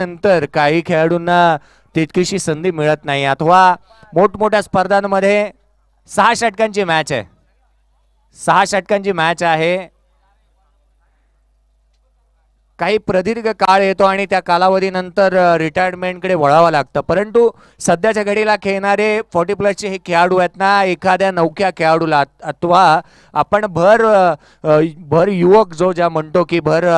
नंतर काही खेळाडूंना तितकीशी संधी मिळत नाही अथवा मोठमोठ्या स्पर्धांमध्ये 6 षटकांची मॅच आहे, 6 षटकांची मॅच आहे. काही प्रदीर्घ काळ येतो आणि त्या कालावधीनंतर रिटायरमेंटकडे वळावं लागतं. परंतु सध्याच्या घडीला खेळणारे 40+ हे खेळाडू आहेत ना, एखाद्या नवख्या खेळाडूला अथवा आपण भर युवक जो ज्या म्हणतो की भर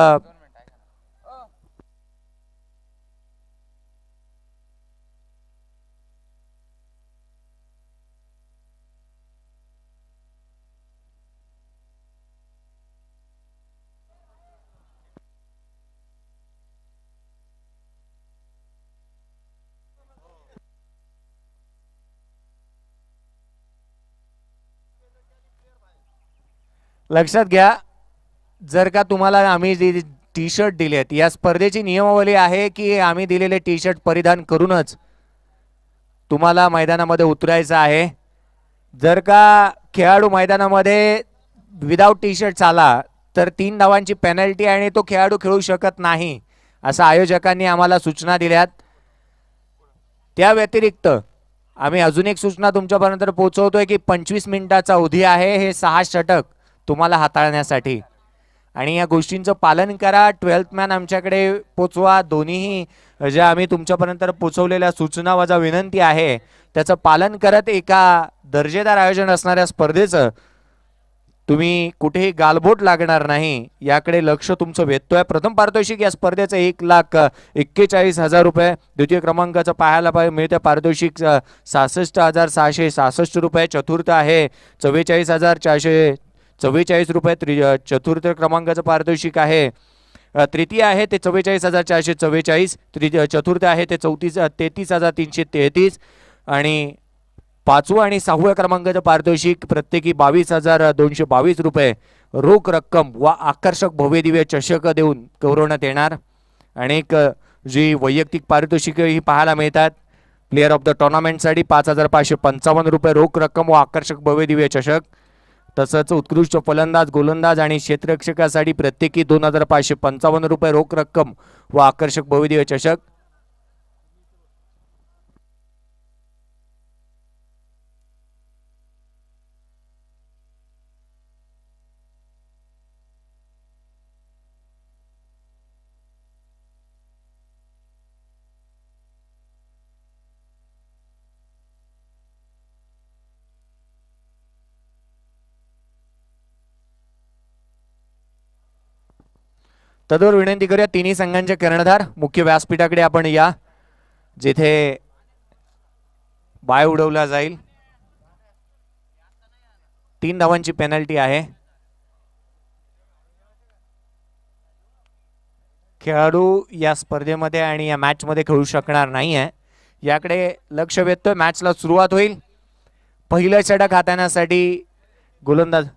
लक्षात घ्या, जर का तुम्हाला आम्ही जी टी शर्ट दिलेत, या स्पर्धेची नियमावली आहे की आम्ही दिलेले टी शर्ट परिधान करूनच तुम्हाला मैदानामध्ये उतरायचं आहे. जर का खेळाडू मैदानामध्ये विदाउट टी शर्ट आला तर 3 धावांची पेनल्टी आणि तो खेळाडू खेळू शकत नाही असं आयोजकांनी आम्हाला सूचना दिल्यात. त्या व्यतिरिक्त आम्ही अजून एक सूचना तुमच्यापर्यंत पोहोचवतोय की 25 मिनिटाचा अवधी आहे हे 6 षटक तुम्हाला हाताळण्यासाठी आणि या गोष्टींचं पालन करा. 12th मॅन आमच्याकडे पोचवा. दोन्हीही ज्या आम्ही तुमच्यापर्यंत पोचवलेल्या सूचना वजा विनंती आहे त्याचं पालन करत एका दर्जेदार आयोजन असणाऱ्या स्पर्धेचं तुम्ही कुठेही गालबोट लागणार नाही याकडे लक्ष तुमचं वेधतोय. प्रथम पारितोषिक या स्पर्धेचं 1,41,000 रुपये. द्वितीय क्रमांकाचं पाहायला मिळतं पारितोषिक 66,666 रुपये. चतुर्थ आहे 44,444 रुपये. चतुर्थ क्रमांकाचं पारितोषिक आहे. तृतीय आहे ते 44,444. चतुर्थ आहे ते 33,333 आणि 5वं आणि 6व्या क्रमांकाचं पारितोषिक प्रत्येकी 22,222 रुपये रोख रक्कम व आकर्षक भव्यदिव्य चषक देऊन गौरवण्यात येणार. अनेक जी वैयक्तिक पारितोषिक ही पाहायला मिळतात. प्लेअर ऑफ द टुर्नामेंटसाठी 5,555 रुपये रोख रक्कम व आकर्षक भव्यदिव्य चषक. तसंच उत्कृष्ट फलंदाज, गोलंदाज आणि क्षेत्ररक्षकासाठी प्रत्येकी 2,555 रुपये रोख रक्कम व आकर्षक भव्यदिव्य चषक. तदवर विनंती करूया तिन्ही संघांचे कर्णधार मुख्य व्यासपीठाकडे आपण या, जिथे बाय उडवला जाईल. 3 धावांची पेनल्टी आहे. खेळाडू या स्पर्धेमध्ये आणि या मॅच मध्ये खेळू शकणार नाही आहे याकडे लक्ष वेधतोय. मॅचला सुरुवात होईल. पहिलं षटक हाताळण्यासाठी गोलंदाज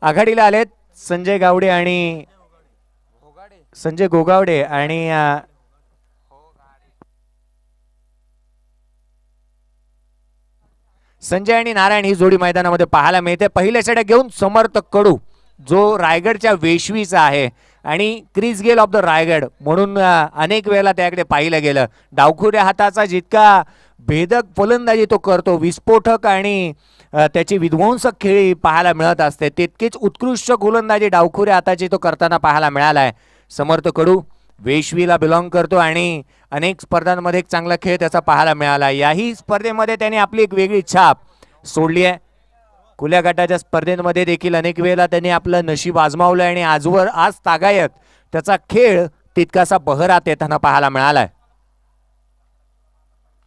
आघाडीला आलेत संजय गावडे आणि संजय गोगावडे आणि संजय आणि नारायण ही जोडी मैदानामध्ये पाहायला मिळते. पहिल्या षटक घेऊन समर्थ कडू जो रायगडच्या वेशवीचा आहे आणि Chris Gayle of the Raigad म्हणून अनेक वेळेला त्याकडे पाहिलं गेलं. डावखुऱ्या हाताचा जितका भेदक फलंदाजी तो करतो, विस्फोटक आणि त्याची विध्वंसक खेळी पाहायला मिळत असते, तितकीच उत्कृष्ट गोलंदाजी डावखुऱ्या हाताची तो करताना पाहायला मिळालाय. समर्थ कडू वेशवीला बिलॉंग करतो आणि अनेक स्पर्धांमध्ये एक चांगला खेळ त्याचा पाहायला मिळाला. याही स्पर्धेमध्ये त्याने आपली एक वेगळी छाप सोडली आहे. खुल्या गटाच्या स्पर्धेमध्ये देखील अनेक वेळेला त्यांनी आपलं नशीब आजमावलं आणि आज तागायत त्याचा खेळ तितकासा बहरात येताना पाहायला मिळालाय.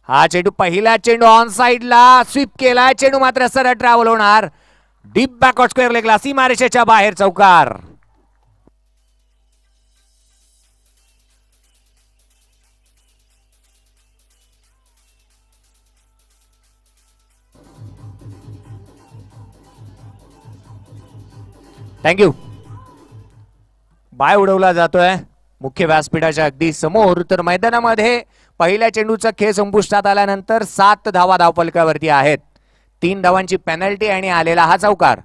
हा चेंडू पहिला चेंडू ऑन साइडला स्वीप केला. चेंडू मात्र सरळ ट्रॅव्हल होणार डीप बॅकवर्ड स्क्वेअर लेगला सीमारेषेच्या बाहेर चौकार. थँक्यू. बाय उडवला जातोय. मुख्य व्यासपीठाच्या अगदी समोर. तर मैदानामध्ये पहिल्या चेंडूचा खेळ संपुष्टात आल्यानंतर 7 धावा धावफलकावरती आहेत. 3 धावांची पेनल्टी आणि आलेला हा चौकार.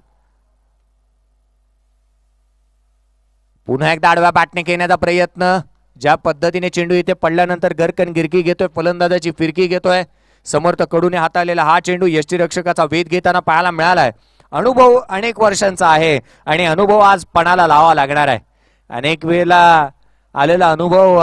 पुन्हा एकदा आडव्या बॅटने घेण्याचा प्रयत्न. ज्या पद्धतीने चेंडू इथे पडल्यानंतर गरकन गिरकी घेतोय, फलंदाजाची फिरकी घेतोय. समर्थ कडूने हाताळलेला हा चेंडू यष्टीरक्षकाचा वेध घेताना पाहायला मिळालाय. अनुभव अनेक वर्षांचा आहे आणि अनुभव आज पणाला लावा लागणार आहे. अनेक वेळेला आलेला अनुभव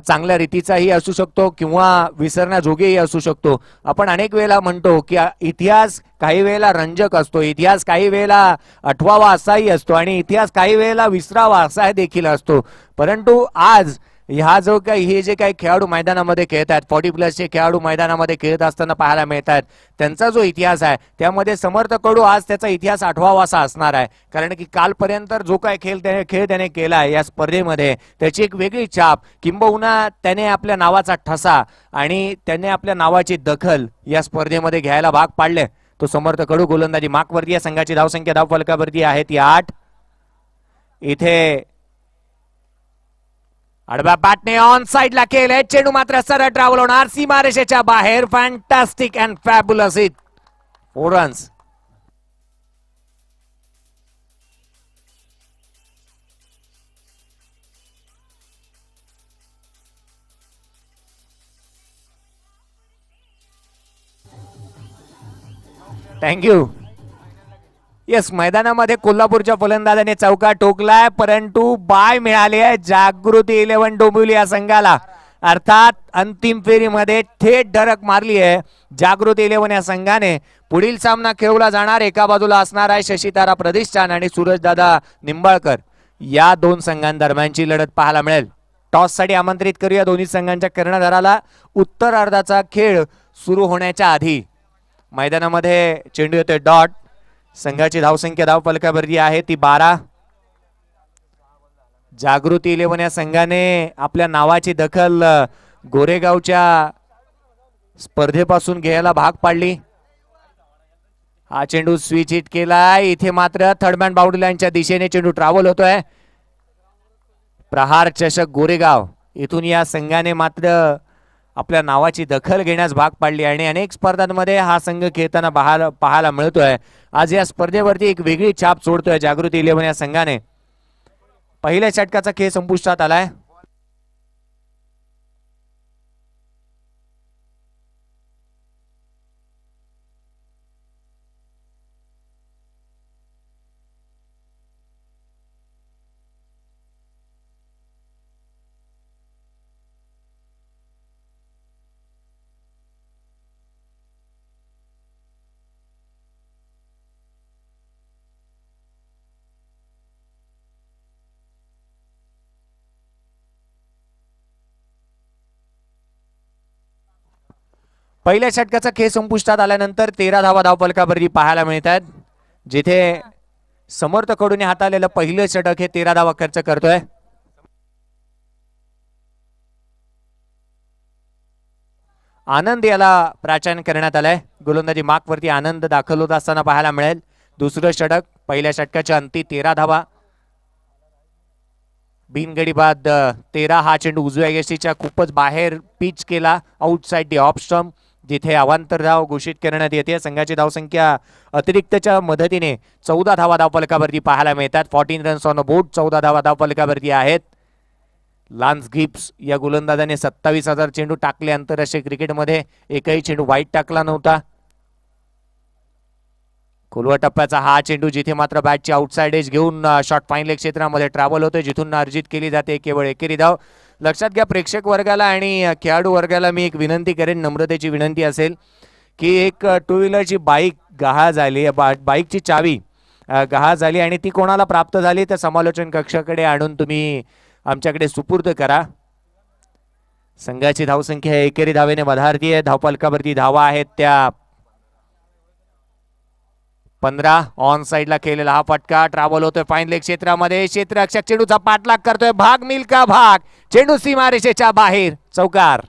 चांगल्या रीतीचाही असू शकतो किंवा विसरण्याजोगेही असू शकतो. आपण अनेक वेळेला म्हणतो की इतिहास काही वेळेला रंजक असतो, इतिहास काही वेळेला आठवावा असाही असतो आणि इतिहास काही वेळेला विसरावा असा देखील असतो. परंतु आज ह्या जो काही हे जे काही खेळाडू मैदानामध्ये खेळत आहेत, 40+ खेळाडू मैदानामध्ये खेळत असताना पाहायला मिळतात, त्यांचा जो इतिहास आहे त्यामध्ये समर्थ कडू आज त्याचा इतिहास आठवावा असा असणार आहे. कारण की कालपर्यंत जो काही खेळ त्याने केला आहे या स्पर्धेमध्ये त्याची एक वेगळी छाप, किंबहुना त्याने आपल्या नावाचा ठसा आणि त्याने आपल्या नावाची दखल या स्पर्धेमध्ये घ्यायला भाग पाडले. तो समर्थ कडू गोलंदाजी मार्कवरती या संघाची धावसंख्या धावफलकावरती आहे ती 8. इथे आडव्या बॅटने ऑन साइडला केले, चेंडू मात्र सरळ ट्रॅव्हल होणार सीमारेषेच्या बाहेर. Fantastic and fabulous hit, 4 runs. Thank you. Yes, मैदानामध्ये कोल्हापूरच्या फलंदाजाने चौका ठोकलाय, परंतु बाय मिळाली आहे जागृती 11 डोंबिवली या संघाला. अर्थात अंतिम फेरीमध्ये थेट धडक मारली आहे जागृती 11 या संघाने. पुढील सामना खेळवला जाणार, एका बाजूला असणार आहे शशीतारा प्रतिष्ठान आणि सूरजदादा निंबाळकर. या दोन संघांदरम्यानची लढत पाहायला मिळेल. टॉस साठी आमंत्रित करूया दोन्ही संघांच्या कर्णधाराला. उत्तरार्धाचा खेळ सुरू होण्याच्या आधी मैदानामध्ये चेंडू येतोय डॉट. संघाची धावसंख्या धावफलकावरती आहे ती 12. जागृती 11 या संघाने आपल्या नावाची दखल गोरेगावच्या स्पर्धेपासून घ्यायला भाग पाडली. हा चेंडू स्विच हिट केलाय. इथे मात्र थर्डमॅन बाउंड्री लाईनच्या दिशेने चेंडू ट्रॅव्हल होतोय. प्रहार चषक गोरेगाव इथून या संघाने मात्र आपल्या नावाची दखल घेण्यास भाग पाडली आणि अनेक स्पर्धांमध्ये हा संघ खेळताना पाहायला मिळतोय. आज या स्पर्धेवरती एक वेगळी छाप सोडतोय जागृती 11 या संघाने. पहिल्या षटकाचा खेळ संपुष्टात आलाय. पहिल्या षटकाचा खेळ संपुष्टात आल्यानंतर 13 धावा धावफलकावरती पाहायला मिळतात. जिथे समर्थ कडून हाताळलेलं पहिलं षटक हे 13 धावा खर्च करतोय. आनंद याला प्राचान करण्यात आलाय. गोलंदाजी मार्कवरती आनंद दाखल होत असताना पाहायला मिळेल. दुसरं षटक पहिल्या षटकाच्या अंती 13 धावा. बिनगडी बाद 13. हा चेंडू उजव्या यष्टीच्या खूपच बाहेर पिच केला, आउटसाइड दी ऑफ स्टंप, जिथे अवांतर धाव घोषित करण्यात येते. संघाची धावसंख्या अतिरिक्तच्या मदतीने 14 धावा धावफलकावरती पाहायला मिळतात. 14 रन्स ऑन द बोर्ड. 14 धावा धावफलकावरती आहेत. लान्स गिब्स या गोलंदाजाने 27,000 चेंडू टाकले आंतरराष्ट्रीय क्रिकेटमध्ये. एकही चेंडू वाईट टाकला नव्हता. खोलवा टप्प्याचा हा चेंडू जिथे मात्र बॅटची आउटसाइड एज घेऊन शॉर्ट फाईन लेग क्षेत्रामध्ये ट्रॅव्हल होतोय, जिथून अर्जित केली जाते केवळ एकेरी धाव. लक्षात घ्या प्रेक्षक वर्गाला आणि खेळाडू वर्गाला मी एक विनंती करेन, नम्रतेची विनंती असेल की एक टू व्हीलरची बाईक गहाळ झाली, बाईकची चावी गहाळ झाली आणि ती कोणाला प्राप्त झाली तर समालोचन कक्षाकडे आणून तुम्ही आमच्याकडे सुपूर्द करा. संघाची धावसंख्या एकेरी धावेने वधारती आहे. धावफलकावरती धावा आहेत त्या 15. ऑन साइडला केलेला हा फटका ट्रॅव्हल होतोय फाईन लेग क्षेत्रामध्ये. क्षेत्ररक्षक चेंडूचा पाठलाग करतोय. भाग मिल्का भाग. चेंडू सीमारेषेच्या बाहेर. चौकार.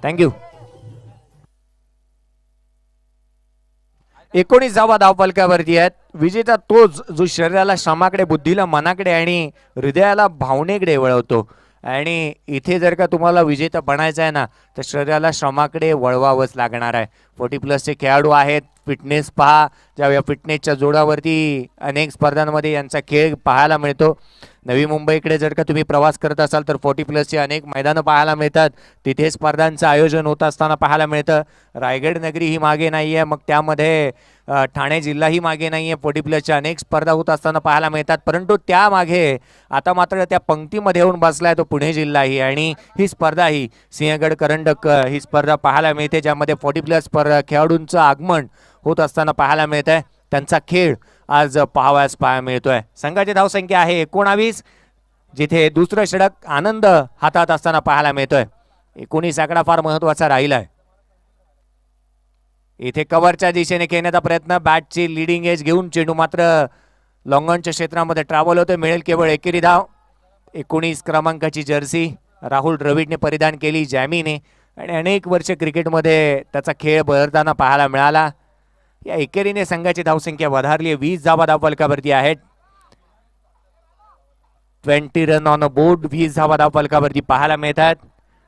थँक्यू. 19 धावा धावफलकावरती आहेत. विजेता तोच जो शरीराला, श्रमाकडे, बुद्धीला, मनाकडे आणि हृदयाला, भावनेकडे वळवतो. आणि इथे जर का तुम्हाला विजेता बनायचं आहे ना, तर शरीराला, श्रमाकडे वळवावंच लागणार आहे. 40+ खेळाडू आहेत. फिटनेस पहा, ज्या या फिटनेसच्या जोडावरती अनेक स्पर्धांमध्ये यांचा खेळ पाहायला मिळतो. नवी मुंबईकडे जर का तुम्ही प्रवास करत असाल तर 40+ अनेक मैदानं पाहायला मिळतात. तिथे स्पर्धांचं आयोजन होत असताना पाहायला मिळतं. रायगड नगरी ही मागे नाही आहे, मग त्यामध्ये ठाणे जिल्हाही मागे नाही आहे. 40+ अनेक स्पर्धा होत असताना पाहायला मिळतात. परंतु त्यामागे आता मात्र त्या पंक्तीमध्ये येऊन बसलाय तो पुणे जिल्हाही. आणि ही स्पर्धा ही सिंहगड करंडक ही स्पर्धा पाहायला मिळते, ज्यामध्ये 40+ खेळाडूंचं आगमन होत असताना पाहायला मिळत आहे. त्यांचा खेळ आज पाहायला मिळतोय. संघाची धावसंख्या आहे 19, जिथे दुसरं षटक आनंद हातात असताना पाहायला मिळतोय. 19 आकडा फार महत्वाचा राहिलाय. इथे कव्हरच्या दिशेने खेळण्याचा प्रयत्न, बॅटची लिडिंग एज घेऊन चेंडू मात्र लॉंगॉनच्या क्षेत्रामध्ये ट्रॅव्हल होतोय. मिळेल केवळ एकेरी धाव. 19 क्रमांकाची जर्सी राहुल द्रविडने परिधान केली, जॅमीने, आणि अनेक वर्ष क्रिकेटमध्ये त्याचा खेळ बहरताना पाहायला मिळाला. या एकेरीने संघाची धावसंख्या वधारली. 20 धावा धावफलकावरती आहेत. 20 रन ऑन अ बोर्ड. 20 धावा धावफलकावरती पाहायला मिळतात.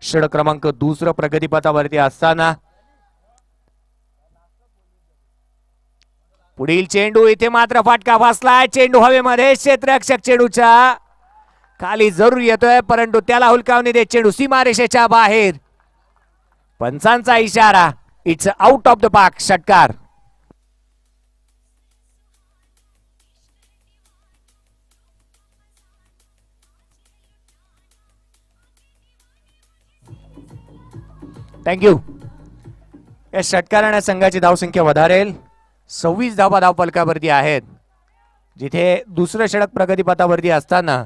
षटक क्रमांक दुसरं प्रगतीपथावरती असताना पुढील चेंडू, इथे मात्र फटका बसलाय. चेंडू हवेमध्ये, क्षेत्ररक्षक चेंडूच्या खाली जरूर येतोय, परंतु त्याला हुलकावणी देत चेंडू सीमारेषेच्या बाहेर. पंचांचा इशारा, it's out of the park. षटकार. थँक्यू. या षटकाराने संघाची धावसंख्या वधारेल. 26 धावा धावफलकावरती आहेत, जिथे दुसरं षटक प्रगतीपथावरती असताना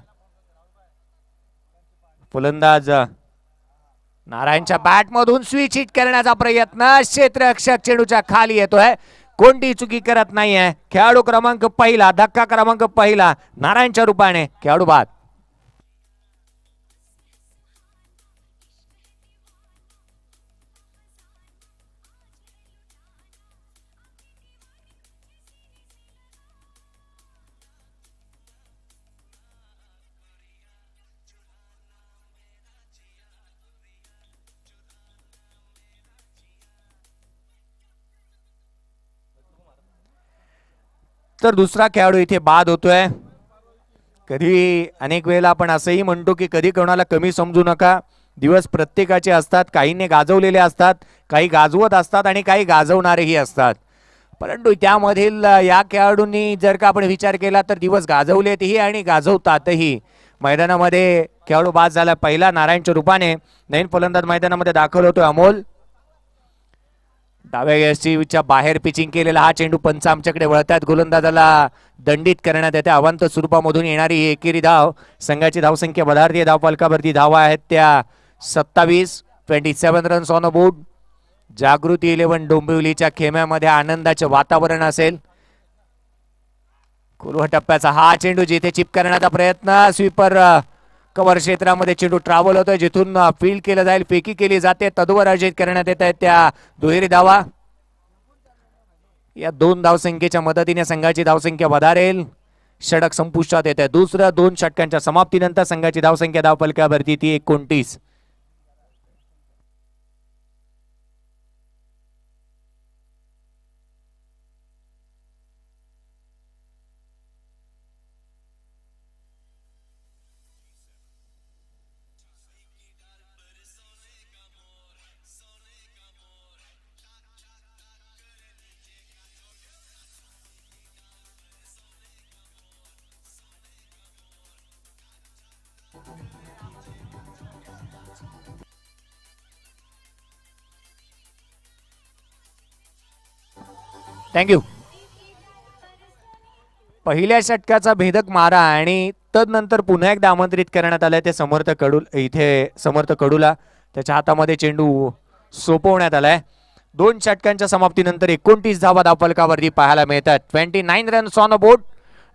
फलंदाज नारायणच्या बॅटमधून स्विच हिट करण्याचा प्रयत्न. क्षेत्ररक्षक चेंडूच्या खाली येतोय, कोणती चुकी करत नाहीये. खेळाडू क्रमांक पहिला, धक्का क्रमांक पहिला नारायणच्या रूपाने खेळाडू बाद. तर दुसरा खेळाडू इथे बाद होतोय. कधी अनेक वेळेला आपण असंही म्हणतो की कधी कोणाला कमी समजू नका. दिवस प्रत्येकाचे असतात. काहींनी गाजवलेले असतात, काही गाजवत असतात आणि काही गाजवणारेही असतात. परंतु त्यामधील या खेळाडूंनी जर का आपण विचार केला तर दिवस गाजवलेतही आणि गाजवतातही. मैदानामध्ये खेळाडू बाद झाला पहिला नारायणच्या रूपाने. नवीन फलंदाज मैदानामध्ये दाखल होतोय अमोल. डाव्या यष्टीच्या बाहेर पिचिंग केलेला हा चेंडू पंच आमच्याकडे वळतात. गोलंदाजाला दंडित करण्यात येते. अवांत स्वरूपामधून येणारी ही एकेरी धाव. संघाची धावसंख्या वधारते. धावफलकावरती धावा आहेत त्या 27. 27 रन्स ऑन अ बोर्ड. जागृती 11 डोंबिवलीच्या खेम्यामध्ये आनंदाचे वातावरण असेल. कुलवा टप्प्याचा हा चेंडू, जिथे चिप करण्याचा प्रयत्न. स्वीपर कव्हर क्षेत्रामध्ये चेंडू ट्रॅव्हल होतोय, जिथून फील्ड केलं जाईल, फेकी केली जाते. तद्वर अर्जित करण्यात येत आहेत त्या दुहेरी धावा. या 2 धावसंख्येच्या मदतीने संघाची धावसंख्या वधारेल. षटक संपुष्टात येत आहे. दुसऱ्या 2 षटकांच्या समाप्तीनंतर संघाची धावसंख्या धावफलकावरती ती 29. थँक्यू. पहिल्या षटकाचा भेदक मारा आणि तदनंतर पुन्हा एकदा आमंत्रित करण्यात आलंय ते समर्थ कडूला. त्याच्या हातामध्ये चेंडू सोपवण्यात आलाय. 2 षटकांच्या समाप्तीनंतर 29 धावा धावफलकावरती पाहायला मिळतात. 29 रन्स ऑन अ बोर्ड.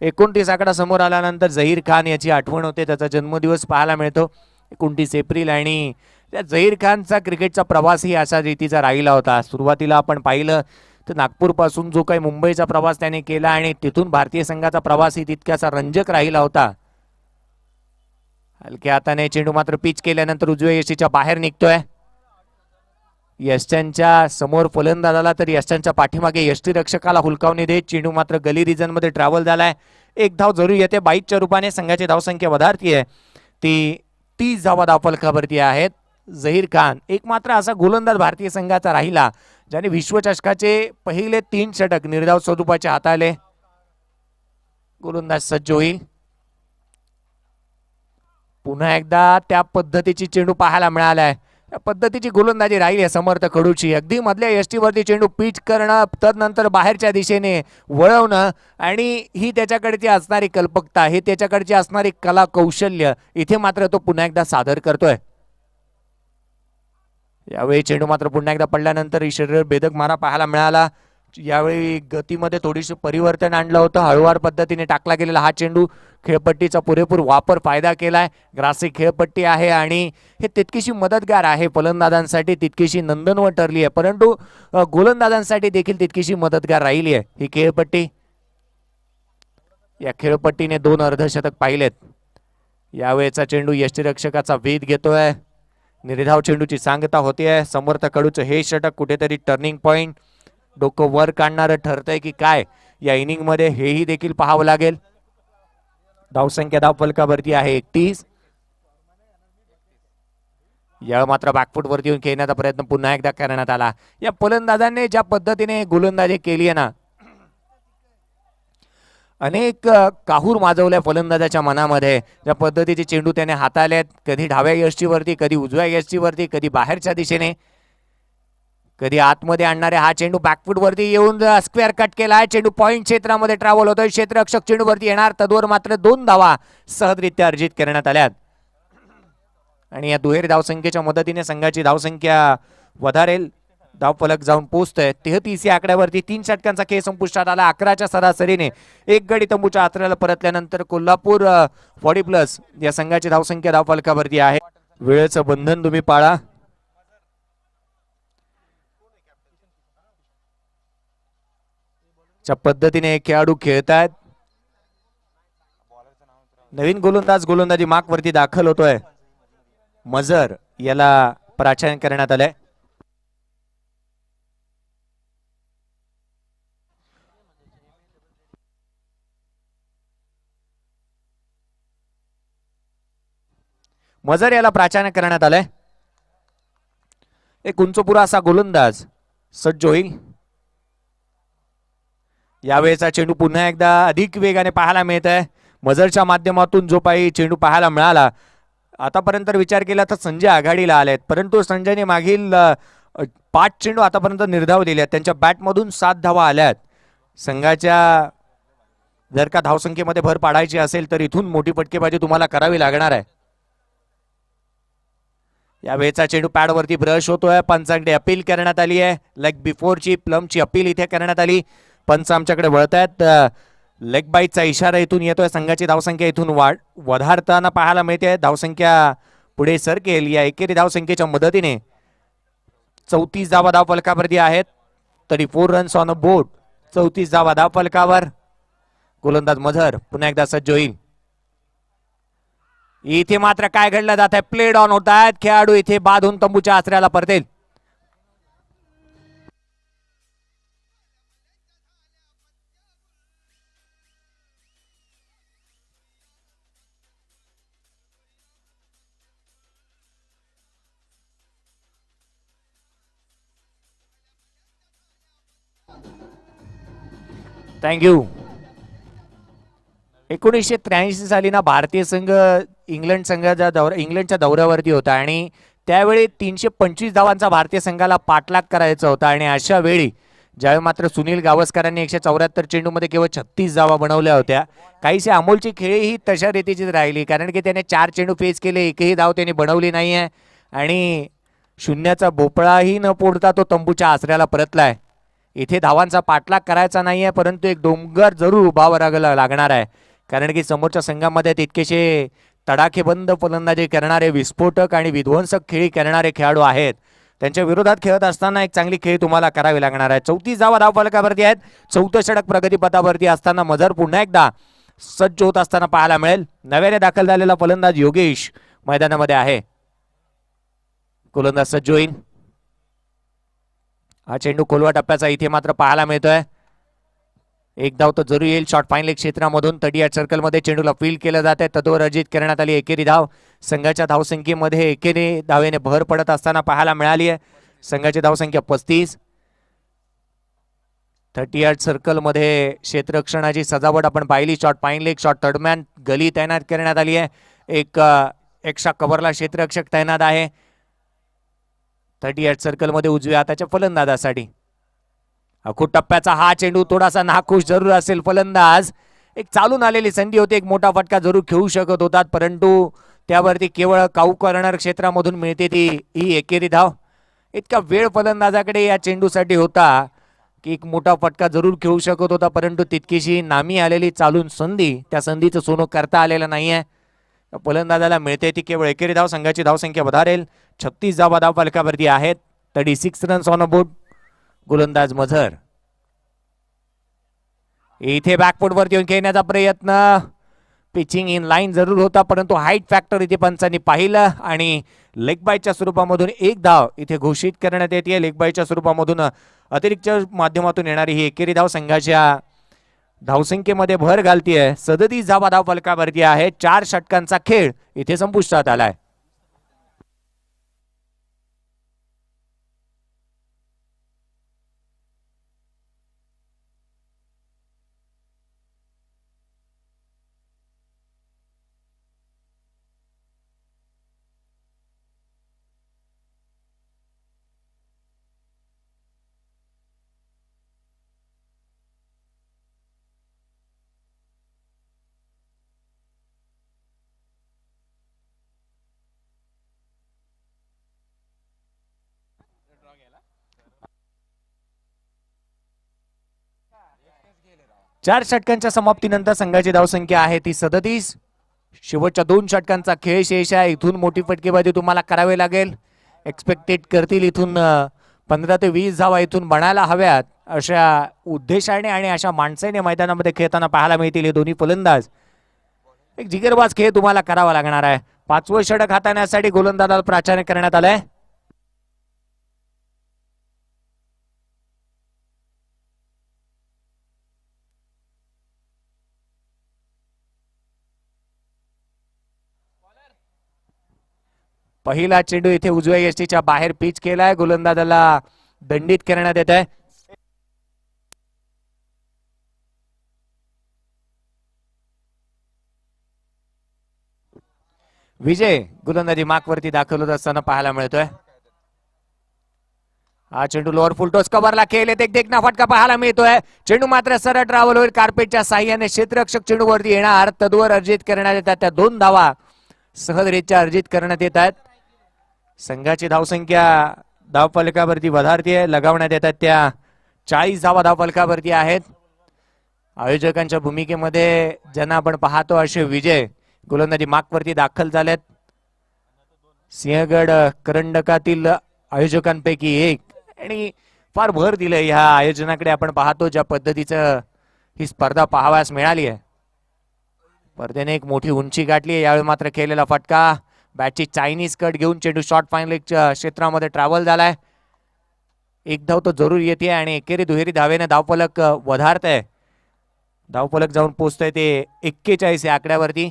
29 आकडा समोर आल्यानंतर झहीर खान याची आठवण होते. त्याचा जन्मदिवस पाहायला मिळतो. 29 एप्रिल आणि त्या झहीर खानचा क्रिकेटचा प्रवासही अशा रीतीचा राहिला होता. सुरुवातीला आपण पाहिलं तर नागपूरपासून जो काही मुंबईचा प्रवास त्याने केला आणि तिथून भारतीय संघाचा प्रवासही तितकासा रंजक राहिला होता. हलक्या हाताने चेंडू मात्र पिच केल्यानंतर उजव्या यष्टीच्या बाहेर निघतोय. यष्टीच्या समोर फलंदाजाला तर यष्टीच्या पाठीमागे यष्टीरक्षकाला हुलकावणी देत चेंडू मात्र गली रिजन मध्ये ट्रॅव्हल झालाय. एक धाव जरूर येते. 22च्या रूपाने संघाची धावसंख्या वधारती आहे ती 30 धावा धावफलकावरती आहेत. झहीर खान एक मात्र असा गोलंदाज भारतीय संघाचा राहिला ज्याने विश्वचषकाचे पहिले 3 षटक निर्धाव स्वरूपाचे हाताळले. गोलंदाज सज्ज होईल. पुन्हा एकदा त्या पद्धतीची चेंडू पाहायला मिळालाय. त्या पद्धतीची गोलंदाजी राहिली समर्थ खडूची. अगदी मधल्या यष्टीवरती चेंडू पिच करणं, तदनंतर बाहेरच्या दिशेने वळवणं आणि ही त्याच्याकडची असणारी कल्पकता, हे त्याच्याकडची असणारी कला कौशल्य इथे मात्र तो पुन्हा एकदा सादर करतोय. यावेळी चेंडू मात्र पुन्हा एकदा पडल्यानंतर शरीर भेदक मारा पाहायला मिळाला. यावेळी गतीमध्ये थोडीशी परिवर्तन आणलं होतं. हळूवार पद्धतीने टाकला गेलेला हा चेंडू खेळपट्टीचा पुरेपूर वापर फायदा केलाय. ग्रासी खेळपट्टी आहे आणि हे तितकीशी मदतगार आहे फलंदाजांसाठी, तितकीशी नंदनवन ठरली आहे, परंतु गोलंदाजांसाठी देखील तितकीशी मदतगार राहिली आहे ही खेळपट्टी. या खेळपट्टीने 2 अर्धशतक पाहिलेत. यावेळेचा चेंडू यष्टीरक्षकाचा वेध घेतोय. निर्धाव चेंडूची सांगता होतीये. समर्थ कडूचं हे षटक कुठेतरी टर्निंग पॉइंट, डोकं वर काढणारं ठरतंय की काय या इनिंग मध्ये हेही देखील पाहावं लागेल. धावसंख्या धावफलकावरती आहे 31. या मात्र बॅकफूट वरती येऊन खेळण्याचा प्रयत्न पुन्हा एकदा करण्यात आला. या फलंदाजांनी ज्या पद्धतीने गोलंदाजी केली आहे ना, अनेक काहूर माजवल्या फलंदाजाच्या मनामध्ये. ज्या पद्धतीचे चेंडू त्याने हाताळलेत, कधी डाव्या यष्टीवरती, कधी उजव्या यष्टीवरती, कधी बाहेरच्या दिशेने, कधी आतमध्ये आणणारे हा चेंडू बॅकफूट वरती येऊन स्क्वेअर कट केलाय. चेंडू पॉइंट क्षेत्रामध्ये ट्रॅव्हल होतोय. क्षेत्ररक्षक चेंडू वरती येणार, तद्वर मात्र 2 धावा सहजरित्या अर्जित करण्यात आल्यात आणि या दुहेरी धावसंख्येच्या मदतीने संघाची धावसंख्या वधारेल. धावफलक जाऊन पोहोचतोय 33 या आकड्यावरती. 3 षटकांचा खेळ संपुष्टात आला. 11च्या सरासरीने एक गडी तंबूच्या आचऱ्याला परतल्यानंतर कोल्हापूर 40+ या संघाची धावसंख्या धावफलकावरती आहे. वेळेचं बंधन तुम्ही पाळा. च्या पद्धतीने खेळाडू खेळतायत. नवीन गोलंदाज गोलंदाजी मार्क वरती दाखल होतोय. मजर याला प्राचार्य करण्यात आलंय. मजर याला प्राचार्य करण्यात आलंय. एक उंचपुरा असा गोलंदाज सज्ज होईल. यावेळेचा चेंडू पुन्हा एकदा अधिक वेगाने पाहायला मिळत आहे. मजरच्या माध्यमातून जो काही चेंडू पाहायला मिळाला, आतापर्यंत विचार केला तर संजय आघाडीला आलेत, परंतु संजयने मागील 5 चेंडू आतापर्यंत निर्धाव दिले. त्यांच्या बॅटमधून 7 धावा आल्यात. संघाच्या जर का धावसंख्येमध्ये भर पाडायची असेल तर इथून मोठी फटकेबाजी तुम्हाला करावी लागणार आहे. यावेळेचा चेंडू पॅडवरती ब्रश होतोय. पंचांकडे अपील करण्यात आली आहे. लेग बिफोरची प्लमची अपील इथे करण्यात आली. पंच आमच्याकडे वळत आहेत. लेग बाईटचा इशारा इथून येतोय. संघाची धावसंख्या इथून वधारताना पाहायला मिळते. धावसंख्या पुढे सरकेल. या एकेरी धावसंख्येच्या मदतीने 34 धावा धावफलकावरती आहेत. 34 रन्स ऑन अ बोर्ड. 34 धावा धावफलकावर. गोलंदाज मझर पुन्हा एकदा सज्ज होईल. इथे मात्र काय घडलं जात आहे, प्लेड ऑन होत आहेत. खेळाडू इथे बाद होऊन तंबूच्या आचऱ्याला परतेल. थँक्यू. 1983 साली ना भारतीय संघ इंग्लंडच्या दौऱ्यावरती होता आणि त्यावेळी 325 धावांचा भारतीय संघाला पाठलाग करायचा होता आणि अशा वेळी ज्यावेळी मात्र सुनील गावस्करांनी 174 चेंडूमध्ये केवळ 36 धावा बनवल्या होत्या. काहीशी अमोलची खेळी तशा रीतीचीच राहिली, कारण की त्याने 4 चेंडू फेस केले, एकही धाव त्याने बनवली नाही आहे आणि शून्याचा भोपळाही न पोडता तो तंबूच्या आसऱ्याला परतलाय. इथे धावांचा पाठलाग करायचा नाहीये, परंतु एक डोंगर जरूर उभारावा लागणार आहे, कारण की समोरच्या संघामध्ये तितकेसे तडाखेबंद फलंदाजी करणारे, विस्फोटक आणि विध्वंसक खेळी करणारे खेळाडू आहेत. त्यांच्या विरोधात खेळत असताना एक चांगली खेळी तुम्हाला करावी लागणार आहे. 34 धावा धावफलकावरती आहेत. 4थं षटक प्रगतीपथावरती असताना मजर पुन्हा एकदा सज्ज होत असताना पाहायला मिळेल. नव्याने दाखल झालेला फलंदाज योगेश मैदानामध्ये आहे. गोलंदाज सज्ज होईल. हा चेंडू खोलवा टप्प्याचा इथे मात्र पाहायला मिळतोय. एक धाव तर जरूर येईल. शॉर्ट फाईन लेग क्षेत्रामधून 38 सर्कलमध्ये चेंडूला फील्ड केलं जात आहे. तत्वर अर्जित करण्यात आली एकेरी धाव. संघाच्या धावसंख्येमध्ये एकेरी धावेने भर पडत असताना पाहायला मिळाली आहे. संघाची धावसंख्या 35. 38 सर्कलमध्ये क्षेत्ररक्षणाची सजावट आपण पाहिली. Short fine leg, short third man gully तैनात करण्यात आली आहे. एक एक्स्ट्रा कव्हरला क्षेत्ररक्षक तैनात आहे. 38 सर्कलमध्ये उजव्या हाताच्या फलंदाजासाठी. अखूट टप्प्याचा हा चेंडू थोडासा नाखुश जरूर असेल फलंदाज. एक चालून आलेली संधी होती. एक मोठा फटका जरूर खेळू शकत होतात, परंतु त्यावरती केवळ काऊ कॉर्नर क्षेत्रामधून मिळते ती ही एकेरी धाव. इतका वेळ फलंदाजाकडे या चेंडूसाठी होता की एक मोठा फटका जरूर खेळू शकत होता, परंतु तितकीशी नामी आलेली चालून संधी, त्या संधीचं सोनं करता आलेलं नाहीये. फलंदाजाला मिळते ती केवळ एकेरी धाव. संघाची धावसंख्या वधारेल. 36 धावा धावफलकावरती आहेत. 36 रन्स ऑन अ बोर्ड. गोलंदाज मझर इथे बॅकफूट वरती येऊन खेळण्याचा प्रयत्न. पिचिंग इन लाईन जरूर होता, परंतु हाईट फॅक्टर इथे पंचांनी पाहिलं आणि लेग बायच्या स्वरूपामधून एक धाव इथे घोषित करण्यात येते. लेग बायच्या स्वरूपामधून अतिरिक्त माध्यमातून येणारी ही एकेरी धाव संघाच्या धावसंख्येमध्ये भर घालतीये. 37 धावा धावफलकावरती आहे. 4 षटकांचा खेळ इथे संपुष्टात आलाय. चार षटकांच्या समाप्तीनंतर संघाची धावसंख्या आहे ती 37. शेवटच्या 2 षटकांचा खेळ शेष आहे. इथून मोठी फटकेबाजी तुम्हाला करावी लागेल. एक्सपेक्टेड करतील इथून 15 ते 20 धावा इथून बनायला हव्यात, अशा उद्देशाने आणि अशा माणसाने मैदानामध्ये खेळताना पाहायला मिळतील हे दोन्ही फलंदाज. एक जिगरबाज खेळ तुम्हाला करावा लागणार आहे. 5वं षटक हाताळण्यासाठी गोलंदाजाला प्राचार्य करण्यात आलंय. पहिला चेंडू इथे उजव्या यष्टीच्या बाहेर पिच केलाय. गोलंदाजाला दंडित करण्यात येत आहे. विजय गोलंदाजी मार्कवरती दाखल होत असताना पाहायला मिळतोय. हा चेंडू लोअर फुल टॉस कव्हरला खेळले एक देखना फटका पाहायला मिळतोय. चेंडू मात्र सरळ ट्रॅव्हल होईल. कार्पेटच्या साह्याने क्षेत्ररक्षक चेंडू वरती येणार. तद्वर अर्जित करण्यात येतात. त्या 2 धावा सहजरित्या अर्जित करण्यात येत आहेत. संघाची धावसंख्या धावफलकावरती वधारतीये. लगावण्यात येतात त्या 40 धावा धावफलकावरती आहेत. आयोजकांच्या भूमिकेमध्ये ज्यांना आपण पाहतो असे विजय गोलंदाजी मार्कवरती दाखल झालेत. सिंहगड करंडकातील आयोजकांपैकी एक, आणि फार भर दिलंय ह्या आयोजनाकडे. आपण पाहतो ज्या पद्धतीचं ही स्पर्धा पाहावयास मिळाली आहे. स्पर्धेने एक मोठी उंची गाठली आहे. यावेळी मात्र खेळलेला फटका बॅटची चायनीज कट घेऊन चेंडू शॉर्ट फाईन लेगच्या क्षेत्रामध्ये ट्रॅव्हल झालाय. एक धाव तो जरूर येते आणि एकेरी दुहेरी धावेने धावफलक वधारत आहे. धावफलक जाऊन पोहोचतंय ते 41 या आकड्यावरती.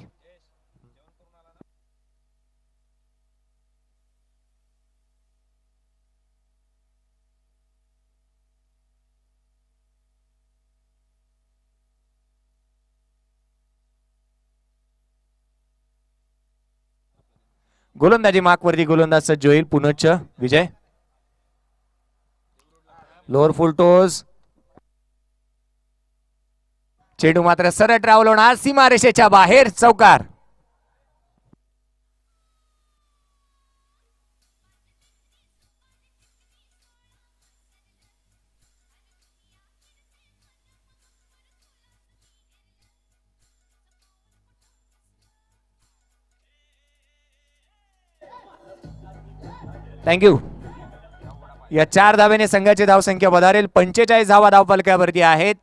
गोलंदाजी मार्कवरती गोलंदाज सज्ज होईल. पुनश्च विजय. लोअर फुल टोस. चेंडू मात्र सरळ ट्रॅव्हल होणार. सीमारेषेच्या बाहेर चौकार. थँक्यू. या 4 धावेने संघाची धावसंख्या वधारेल. 45 धावा धावफलकावरती आहेत.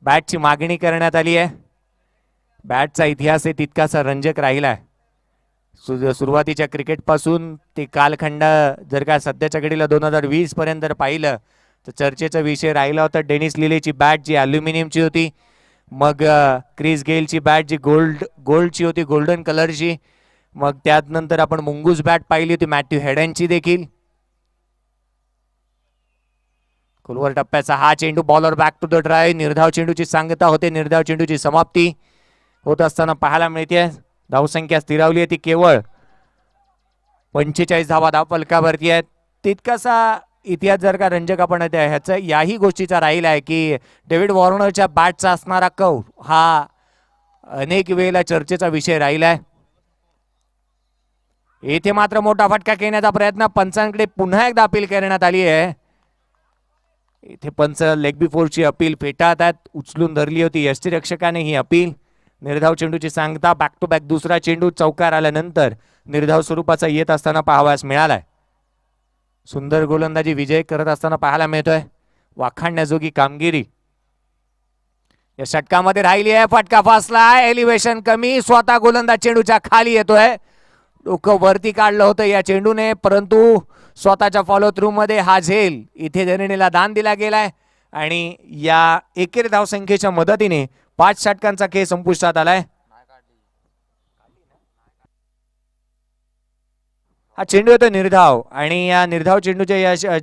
बॅटची मागणी करण्यात आली आहे. बॅटचा इतिहास आहे तितकासा रंजक राहिलाय. सुरुवातीच्या क्रिकेट पासून ते कालखंड जर का सध्याच्या घडीला 2020 पर्यंत जर पाहिलं तर चर्चेचा विषय राहिला होता डेनिस लिलेची बॅट जी अल्युमिनियमची होती. मग क्रिस गेलची बॅट जी गोल्डची होती, गोल्डन कलरची. मग त्यानंतर आपण मुंगूस बॅट पाहिली होती मॅथ्यू हेडनची देखील. खोलवर टप्प्याचा हा चेंडू, bowler back to the drive. निर्धाव चेंडूची सांगता होते. निर्धाव चेंडूची समाप्ती होत असताना पाहायला मिळते. धावसंख्या स्थिरावली आहे ती केवळ 45 धावा धावफलकावरती आहेत. तितकासा इतिहास जर का रंजक आपण ह्याचं याही गोष्टीचा राहिला आहे की डेव्हिड वॉर्नरच्या बॅटचा असणारा कव हा अनेक वेळेला चर्चेचा विषय राहिला आहे. येथे मात्र मोठा फटका खेळण्याचा प्रयत्न पंचांकडे पुन्हा एकदा अपील करण्यात आली आहे. इथे पंच लेग बिफोरची अपील फेटाळतात. उचलून धरली होती यष्टीरक्षकाने ही अपील. निर्धाव चेंडूची सांगता. बॅक टू बॅक दुसरा चेंडू चौकार आल्यानंतर निर्धाव स्वरूपाचा येत असताना पाहावयास मिळालाय. सुंदर गोलंदाजी विजय करत असताना पाहायला मिळतोय. वाखाणण्याजोगी कामगिरी या षटकामध्ये राहिली आहे. फटका फासलाय. एलिव्हेशन कमी. स्वतः गोलंदाज चेंडूच्या खाली येतोय. डोकं वरती काढलं होतं या चेंडूने, परंतु स्वतःच्या फॉलो थ्रू मध्ये हा झेल इथे जमिनीला दान दिला गेलाय. आणि या एकेरी धावसंख्येच्या मदतीने 5 षटकांचा खेळ संपुष्टात आलाय. हा चेंडू येतो निर्धाव आणि या निर्धाव चेंडूच्या या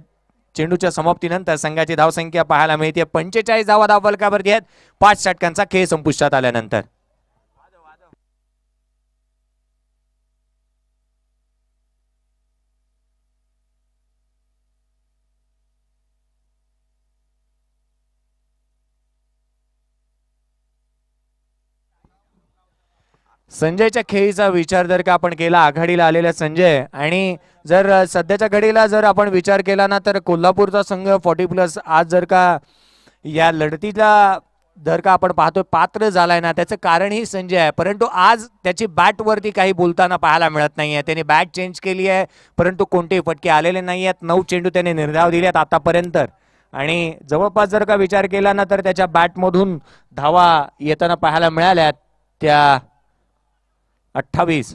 चेंडूच्या समाप्तीनंतर संघाची धावसंख्या पाहायला मिळते 45 धावा धावफलकावरती आहेत 5 षटकांचा खेळ संपुष्टात आल्यानंतर. संजयच्या खेळीचा विचार जर का आपण केला, आघाडीला आलेला संजय, आणि जर सध्याच्या घडीला जर आपण विचार केला ना तर कोल्हापूरचा संघ 40+ आज जर का या लढतीला जर का आपण पाहतोय पात्र झालाय ना, त्याचं कारणही संजय आहे. परंतु आज त्याची बॅट वरती काही बोलताना पाहायला मिळत नाहीये. त्याने बॅट चेंज केली आहे परंतु कोणतेही फटके आलेले नाही आहेत. 9 चेंडू त्याने निर्धाव दिलेत आतापर्यंत आणि जवळपास जर का विचार केला ना तर त्याच्या बॅटमधून धावा येताना पाहायला मिळाल्यात त्या 28.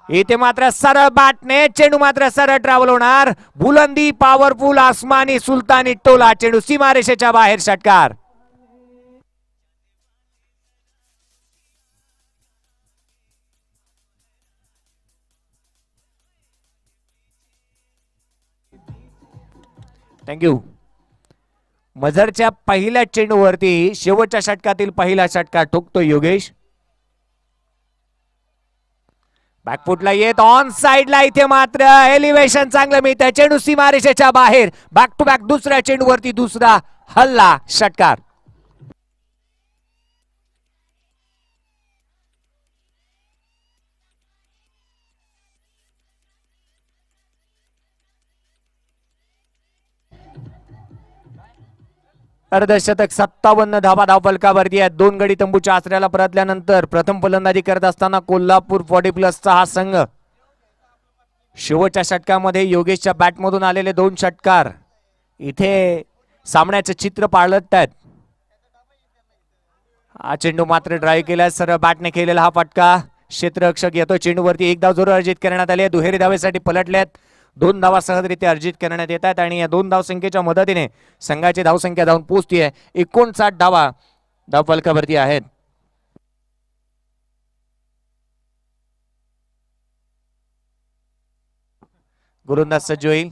इथे मात्र सरळ बॅटने चेंडू मात्र सरळ ट्रॅव्हल होणार. बुलंदी पॉवरफुल आसमानी सुलतानी टोला चेंडू सीमारेषेच्या बाहेर षटकार. थँक्यू. मझरच्या पहिल्या चेंडूवरती शेवटच्या षटकातील पहिला षटकार ठोकतो योगेश. बॅकफुटला येत ऑन साइडला. इथे मात्र एलिव्हेशन चांगलं मिळतं. चेंडू सीमारेषेच्या बाहेर. बॅक टू बॅक दुसऱ्या चेंडूवरती दुसरा हल्ला षटकार. अर्धशतक 57 धावा धावफलकावरती आहेत. 2 गडी तंबूच्या आसऱ्याला परतल्यानंतर प्रथम फलंदाजी करत असताना कोल्हापूर 40+चा हा संघ शेवटच्या षटकामध्ये योगेशच्या बॅटमधून आलेले 2 षटकार इथे सामन्याचं चित्र पालटत आहेत. हा चेंडू मात्र ड्राईव्ह केला. सरळ बॅटने केलेला हा फटका. क्षेत्ररक्षक येतो. चेंडूवरती 1 धाव जरूर अर्जित करण्यात आली आहे. दुहेरी धावेसाठी पलटल्यात. 2 धावा सहजरित्या अर्जित करण्यात येत आहेत आणि या 2 धावसंख्येच्या मदतीने संघाची धावसंख्या जाऊन पोहोचतीये 59 धावा धावफलकावरती आहेत. गोलंदाज सज्ज होईल.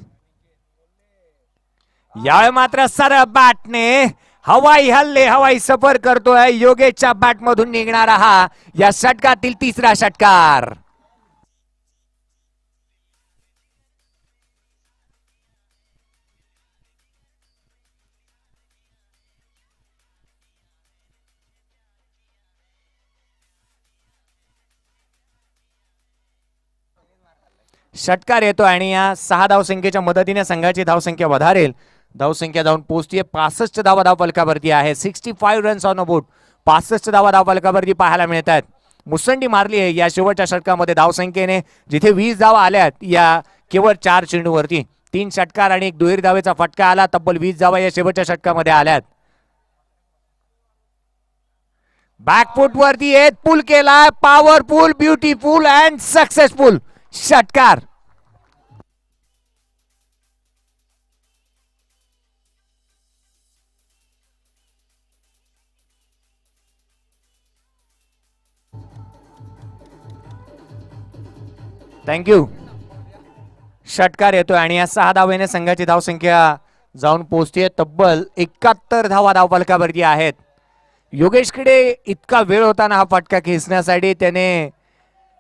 यावेळी मात्र सरळ बॅटने हवाई हल्ले, हवाई सफर करतोय. योगेशच्या बॅटमधून निघणारा हा या षटकातील तिसरा षटकार. षटकार येतो आणि या 6 धावसंख्येच्या मदतीने संघाची धावसंख्या वधारेल. धावसंख्या जाऊन पोहोचतीये 65 धावा धावफलकावरती आहे. 65 रन्स ऑन अ बोर्ड. 65 धावा धावफलकावरती पाहायला मिळत आहेत. मुसंडी मारली आहे या शेवटच्या षटकामध्ये धावसंख्येने, जिथे 20 धावा आल्यात या केवळ 4 चेंडूवरती. 3 षटकार आणि एक दुहेरी धावेचा फटका आला. तब्बल 20 धावा या शेवटच्या षटकामध्ये आल्यात. बॅकफुट वरती एक पूल केलाय, पॉवरफुल, ब्युटिफुल अँड सक्सेसफुल षटकार. थँक्यू. षटकार येतोय आणि या 6 धावेने संघाची धावसंख्या जाऊन पोहोचते तब्बल 71 धावा धावफलकावरती आहेत. योगेशकडे इतका वेळ होता ना हा फटका खेचण्यासाठी. त्याने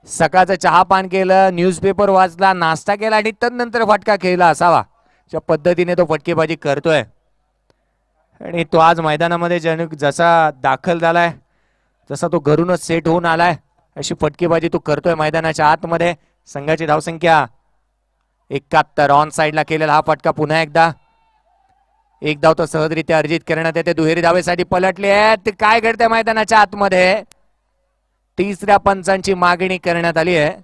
सकाळचं चहापान केलं, न्यूजपेपर वाचला, नाश्ता केला आणि तदनंतर फटका खेळला असावा. ज्या पद्धतीने तो फटकेबाजी करतोय आणि तो आज मैदानामध्ये जसा दाखल झालाय, जसा तो घरूनच सेट होऊन आलाय, अशी फटकेबाजी तो करतोय मैदानाच्या आतमध्ये. संघाची धावसंख्या 71. ऑन साइडला केलेला हा फटका पुन्हा एकदा एक धाव तो सहजरित्या अर्जित करण्यात येते. दुहेरी धावेसाठी पलटले आहेत. काय घडतंय मैदानाच्या आतमध्ये? तिसऱ्या पंचांची मागणी करण्यात आली आहे.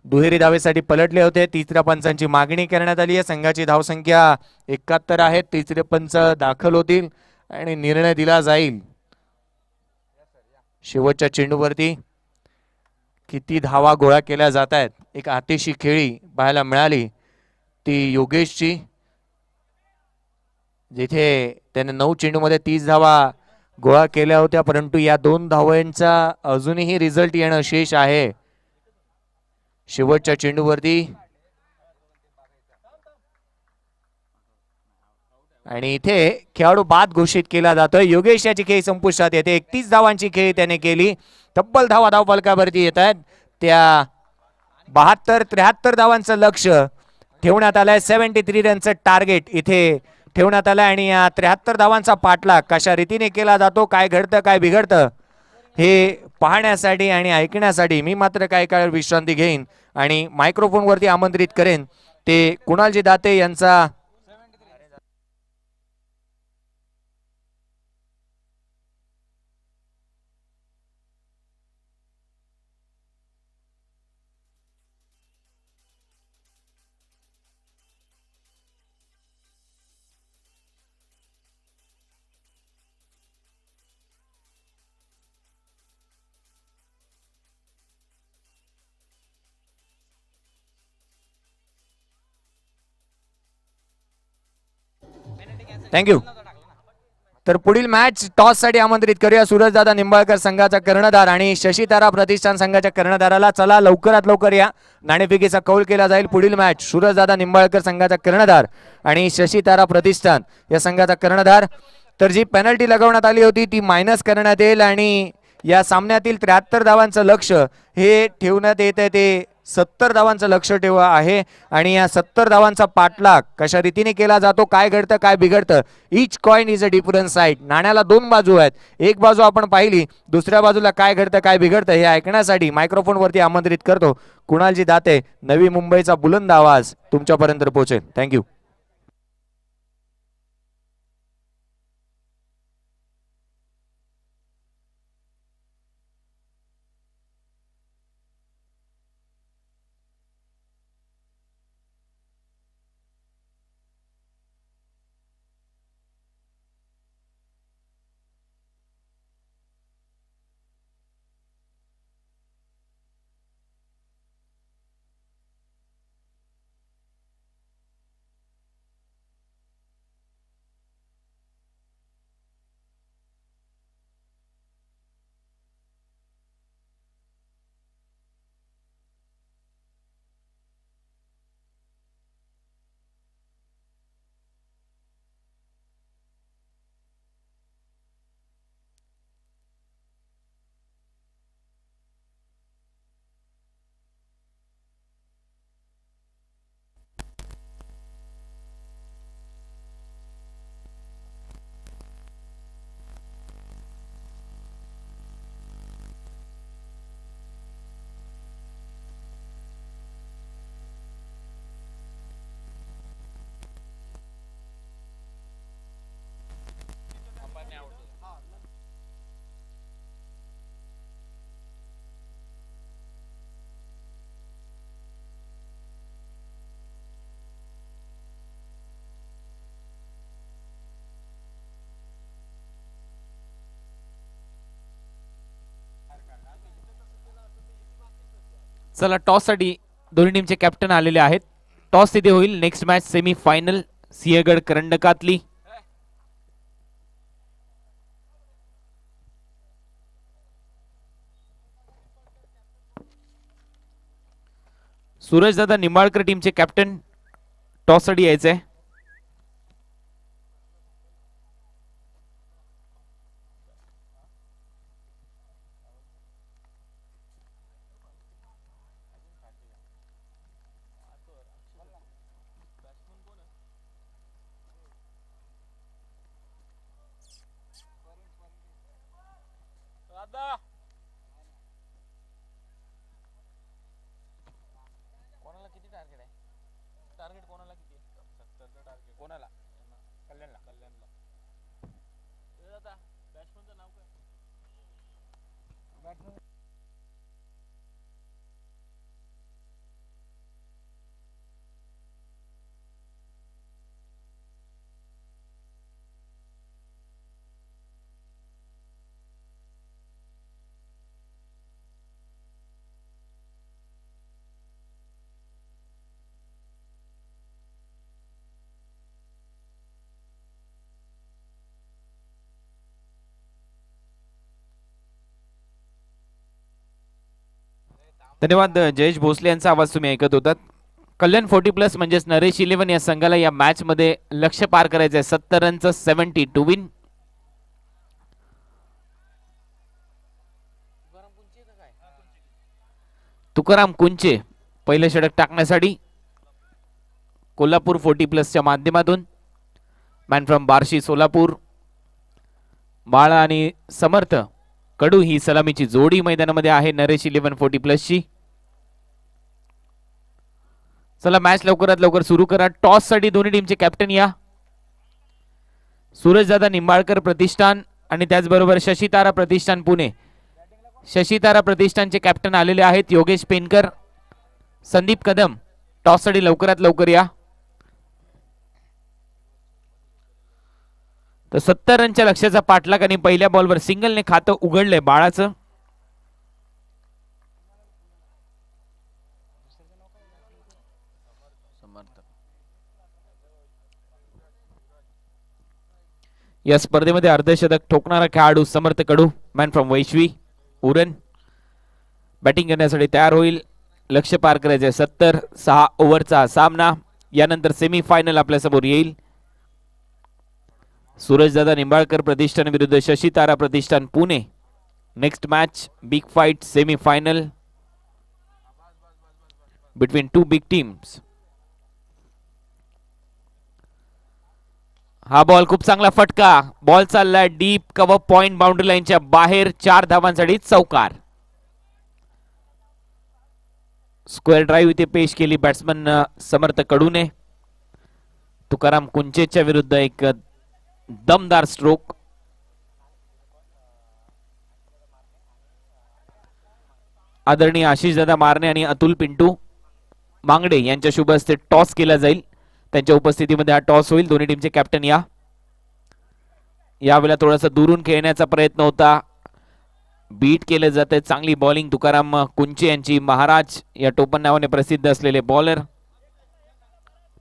दुहेरी धावेसाठी पलटले होते, तिसऱ्या पंचांची मागणी करण्यात आली आहे. संघाची धावसंख्या 71 आहे. तिसरे पंच दाखल होतील आणि निर्णय दिला जाईल. शेवटच्या चेंडूवरती किती धावा गोळा केल्या जात आहेत. एक अतिशय खेळी पाहायला मिळाली ती योगेशची, जिथे त्याने 9 चेंडूमध्ये 30 धावा गोळा केल्या होत्या, परंतु या 2 धावांचा अजूनही रिझल्ट येणं शेष आहे. शेवटच्या चेंडूवरती आणि इथे खेळाडू बाद घोषित केला जातोय. योगेश याची खेळी संपुष्टात येते. 31 धावांची खेळी त्याने केली. तब्बल धावा धावफलकावरती येत आहेत. त्या 72-73 धावांचं लक्ष ठेवण्यात आलंय. 73 रनचं टार्गेट इथे ठेवण्यात आलंय आणि या 73 धावांचा पाठलाग कशा रीतीने केला जातो, काय घडतं काय बिघडतं हे पाहण्यासाठी आणि ऐकण्यासाठी मी मात्र काही काळ विश्रांती घेईन आणि मायक्रोफोनवरती आमंत्रित करेन ते कुणालजी दाते यांचा थँक्यू. तर पुढील मॅच टॉस साठी आमंत्रित करूया सूरजदादा निंबाळकर संघाचा कर्णधार आणि शशीतारा प्रतिष्ठान संघाच्या कर्णधाराला. चला लवकरात लवकर या, नाणेफेकीचा कौल केला जाईल. पुढील मॅच सूरजदादा निंबाळकर संघाचा कर्णधार आणि शशीतारा प्रतिष्ठान या संघाचा कर्णधार. तर जी पेनल्टी लगवण्यात आली होती ती मायनस करण्यात येईल आणि या सामन्यातील 73 धावांचं लक्ष हे ठेवण्यात येत आहे. ते 70 धावांचं लक्ष ठेवा आहे आणि या 70 धावांचा पाठलाग कशा रीतीने केला जातो, काय घडतं काय बिघडतं. Each coin is a different side. नाण्याला 2 बाजू आहेत. एक बाजू आपण पाहिली, दुसऱ्या बाजूला काय घडतं काय बिघडतं हे ऐकण्यासाठी मायक्रोफोनवरती आमंत्रित करतो कुणालजी दाते. नवी मुंबईचा बुलंद आवाज तुमच्यापर्यंत पोहोचेल. थँक्यू. चला टॉस साठी दोन्ही टीमचे कॅप्टन आलेले आहेत. टॉस तिथे होईल. Next match semi final Sinhagad करंडकातली. सूरजदादा निंबाळकर टीमचे कॅप्टन टॉस साठी यायचंय. कोणाला किती टार्गेट आहे? टार्गेट कोणाला किती आहे? 70चं टार्गेट कोणाला? कल्याणला. हे दादा बॅट्समनचं नाव काय? बॅट्समन धन्यवाद जयेश भोसले यांचा आवाज तुम्ही ऐकत होतात. कल्याण 40+ म्हणजेच नरेश 11 या संघाला या मॅच मध्ये लक्ष्य पार करायचं आहे. 70 रनचं 70 टू विन. तुकाराम कुंचे पहिले षटक टाकण्यासाठी कोल्हापूर 40+च्या माध्यमातून. Man from Barshi Solapur. बाळा आणि समर्थ कडू ही सलामीची जोडी मैदानामध्ये आहे नरेश 11 40+ची. चला मॅच लवकरात लवकर सुरू करा. टॉस साठी दोन्ही टीमचे कॅप्टन या. सूरजदादा निंबाळकर प्रतिष्ठान आणि त्याचबरोबर शशितारा प्रतिष्ठान पुणे. शशितारा प्रतिष्ठानचे कॅप्टन आलेले आहेत योगेश पेनकर, संदीप कदम. टॉस साठी लवकरात लवकर या. तर 70 रनच्या लक्ष्याचा पाठलाग आणि पहिल्या बॉलवर सिंगलने खातं उघडलंय बाळाचं. या स्पर्धेमध्ये अर्धशतक ठोकणारा खेळाडू समर्थ कडू मॅन फ्रॉम वैश्वी उरण बॅटिंग करण्यासाठी तयार होईल. लक्ष्य पार करायचे 70. 6 ओव्हरचा सामना. यानंतर सेमी फायनल आपल्या समोर येईल. सूरजदादा निंबाळकर प्रतिष्ठान विरुद्ध Shashitara Pratishthan Pune. Next match big fight semi final between two big teams. हा बॉल खूप चांगला फटका. बॉल चाललाय डीप कव्हर पॉइंट बाउंड्री लाईनच्या बाहेर. 4 धावांसाठी चौकार. स्क्वेअर ड्राईव्ह इथे पेश केली बॅट्समन समर्थ कडूने. तुकाराम कुंचेच्या विरुद्ध एक दमदार स्ट्रोक. आदरणीय आशिषदादा मारणे आणि अतुल पिंटू मांगडे यांच्या शुभ हस्ते टॉस केला जाईल. त्यांच्या उपस्थितीमध्ये हा टॉस होईल. दोन्ही टीमचे कॅप्टन या. यावेळेला थोडासा दुरून खेळण्याचा प्रयत्न होता. बीट केले जाते. चांगली बॉलिंग तुकाराम कुंचे यांची. महाराज या टोपण नावाने प्रसिद्ध असलेले बॉलर.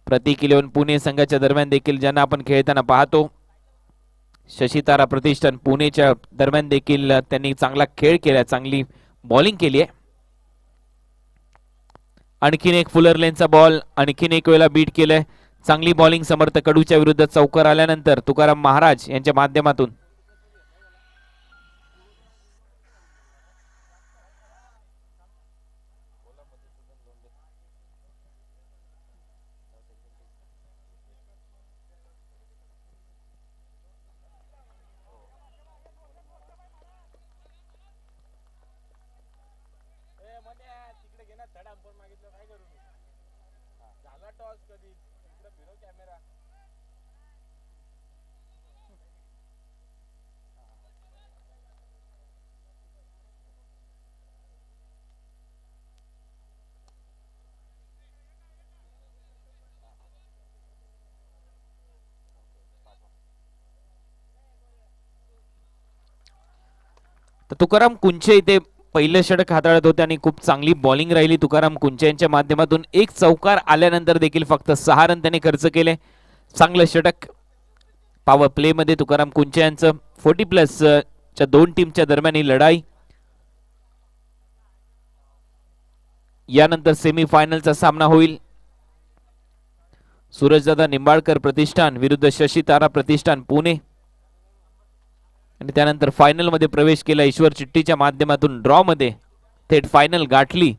प्रतीक 11 पुणे संघाच्या दरम्यान देखील ज्यांना आपण खेळताना पाहतो. शशितारा प्रतिष्ठान पुणेच्या दरम्यान देखील त्यांनी चांगला खेळ केला, चांगली बॉलिंग केली आहे. आणखीन एक फुलर लेनचा बॉल. आणखीन एक वेळेला बीट केलंय. चांगली बॉलिंग समर्थ कडूच्या विरुद्ध चौकार आल्यानंतर तुकाराम महाराज यांच्या माध्यमातून. तिकडे घे ना. थर्ड अंपायर मागितलं काय करू मी? झाला टॉस कधी तिकडे फिरव कॅमेरा. तर तुकाराम कुंचे इथे पहिलं षटक हाताळत होते आणि खूप चांगली बॉलिंग राहिली तुकाराम कुंचे यांच्या माध्यमातून. एक चौकार आल्यानंतर देखील फक्त 6 रन त्यांनी खर्च केले. चांगलं षटक. पॉवर प्ले मध्ये तुकाराम कुंचे यांचं 40+ च्या दोन टीमच्या दरम्यान ही लढाई. यानंतर सेमीफायनलचा सामना होईल. सूरजदादा निंबाळकर प्रतिष्ठान विरुद्ध शशी तारा प्रतिष्ठान पुणे. आणि त्यानंतर फायनल मध्ये प्रवेश केला ईश्वर चिट्टीच्या माध्यमातून. ड्रॉ मध्ये थेट फायनल गाठली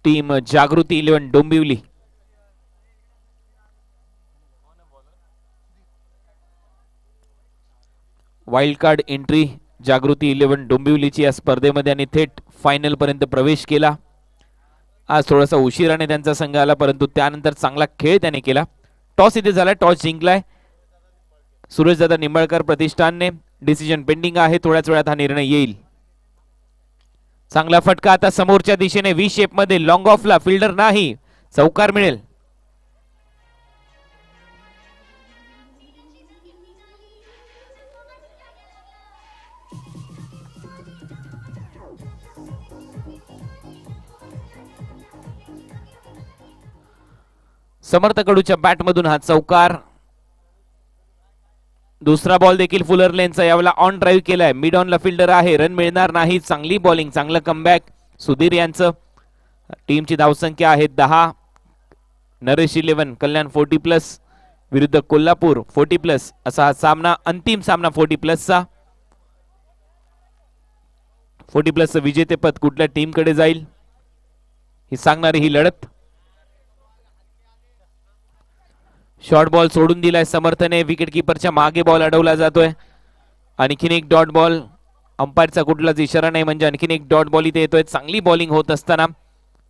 टीम जागृती 11 डोंबिवली. वाईल्ड कार्ड एंट्री जागृती 11 डोंबिवलीची या स्पर्धेमध्ये आणि थेट फायनल पर्यंत प्रवेश केला. आज थोडासा उशिराने त्यांचा संघ आला परंतु त्यानंतर चांगला खेळ त्याने केला. टॉस इथे झाला, टॉस जिंकलाय सूरजदादा निंबाळकर प्रतिष्ठानने. डिसिजन पेंडिंग आहे, थोड्याच वेळात हा निर्णय येईल. चांगला फटका आता समोरच्या दिशेने व्ही शेप मध्ये. लॉंग ऑफला फिल्डर नाही, चौकार मिळेल. समर्थ कडूच्या बॅटमधून हा चौकार. दुसरा बॉल देखील फुलर लेनचा यावेळेला ऑन ड्राईव्ह केलाय. मिड ऑनला फिल्डर आहे, रन मिळणार नाही. चांगली बॉलिंग, चांगलं कमबॅक सुधीर यांचं. टीमची धावसंख्या आहे 10. नरेश 11 कल्याण 40+ विरुद्ध कोल्हापूर 40+. असा हा सामना, अंतिम सामना 40+चा. 40+चं विजेतेपद कुठल्या टीमकडे जाईल ही सांगणारी ही लढत. शॉर्ट बॉल सोडून दिलाय समर्थने. विकेट किपरच्या मागे बॉल अडवला जातोय. आणखीन एक डॉट बॉल. अंपायरचा कुठलाच इशारा नाही म्हणजे आणखीन एक डॉट बॉल इथे येतोय. चांगली बॉलिंग होत असताना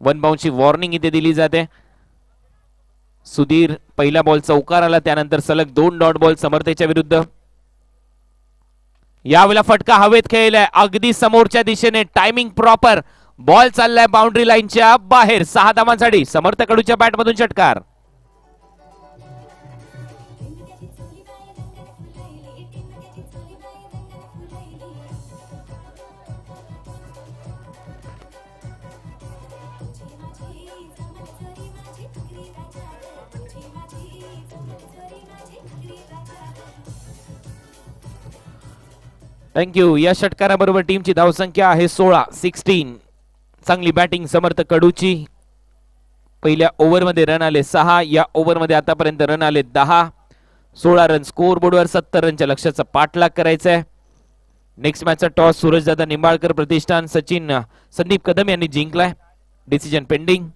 1 बाउंसची वॉर्निंग इथे दिली जाते. सुधीर पहिला बॉल चौकार आला, त्यानंतर सलग 2 डॉट बॉल समर्थेच्या विरुद्ध. यावेळेला फटका हवेत खेळलाय अगदी समोरच्या दिशेने. Timing proper. बॉल चाललाय बाउंड्री लाईनच्या बाहेर. 6 धावांसाठी समर्थ कडूच्या बॅटमधून षटकार. थँक्यू. या षटकाराबरोबर टीमची धावसंख्या आहे 16. चांगली बॅटिंग समर्थ कडूची. पहिल्या ओव्हरमध्ये रन आले 6. या ओव्हरमध्ये आतापर्यंत रन आले 10. 16 रन स्कोर बोर्डवर. 70 रनच्या लक्ष्याचा पाठलाग करायचा आहे. नेक्स्ट मॅचचा टॉस सूरजदादा निंबाळकर प्रतिष्ठान संदीप कदम यांनी जिंकलाय. Decision pending.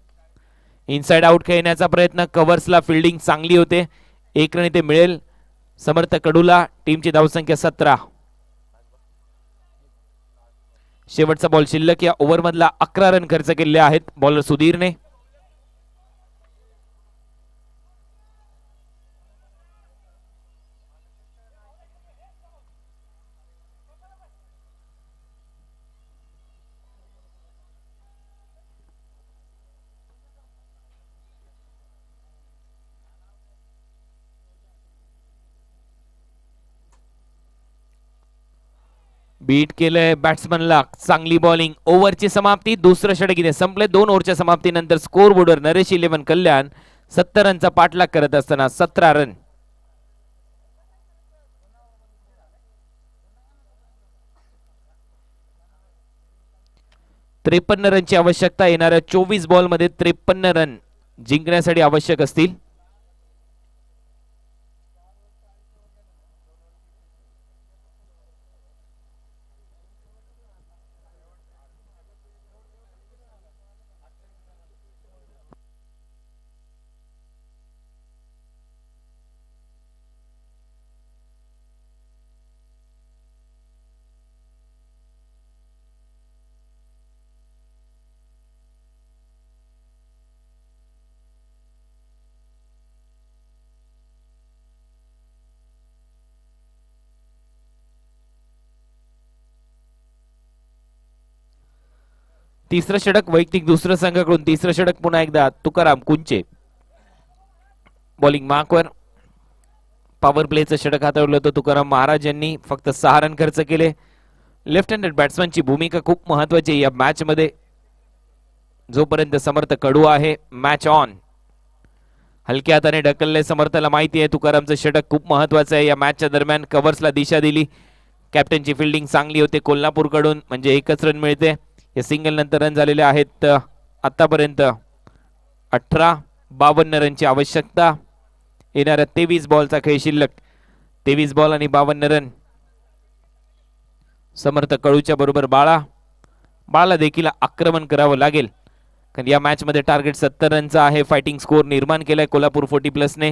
इनसाइड आउट खेळण्याचा प्रयत्न. कव्हर्सला फिल्डिंग चांगली होते. 1 रन इथे मिळेल समर्थ कडूला. टीमची धावसंख्या 17. शेवटचा बॉल शिल्लक. या ओव्हर मधला 11 रन खर्च केलेले आहेत बॉलर सुधीरने. बीट केलंय बॅट्समनला. चांगली बॉलिंग. ओव्हरची समाप्ती. दुसरं षटक इथे संपले. 2 ओव्हरच्या समाप्तीनंतर स्कोर बोर्डवर नरेश 11 कल्याण 70 रनचा पाठलाग करत असताना 17 रन. त्रेपन्न रनची आवश्यकता. येणाऱ्या 24 बॉलमध्ये 53 रन जिंकण्यासाठी आवश्यक असतील. तिसरं षटक वैयक्तिक दुसरं संघाकडून. तिसरं षटक पुन्हा एकदा तुकाराम कुंचे. बॉलिंग मार्कवर. पॉवर प्लेचं षटक हाताळलं होतं तुकाराम महाराज यांनी. फक्त 6 रन खर्च केले. लेफ्ट हँडेड बॅट्समनची भूमिका खूप महत्वाची आहे या मॅच मध्ये. जोपर्यंत समर्थ कडू आहे मॅच ऑन. हलक्या हाताने ढकलले समर्थला माहिती आहे तुकारामचं षटक खूप महत्वाचं आहे या मॅचच्या दरम्यान. कव्हर्सला दिशा दिली. कॅप्टनची फिल्डिंग चांगली होते कोल्हापूरकडून म्हणजे एकच रन मिळते. या सिंगल नंतर रन झालेले आहेत आतापर्यंत 18-52 रनची आवश्यकता. येणाऱ्या 23 बॉलचा खेळ शिल्लक. 23 बॉल आणि 52 रन. समर्थ कडूच्या बरोबर बाळाला देखील आक्रमण करावं लागेल कारण या मॅच मध्ये टार्गेट 70 रनचा आहे. फायटिंग स्कोर निर्माण केलाय कोल्हापूर 40+ ने.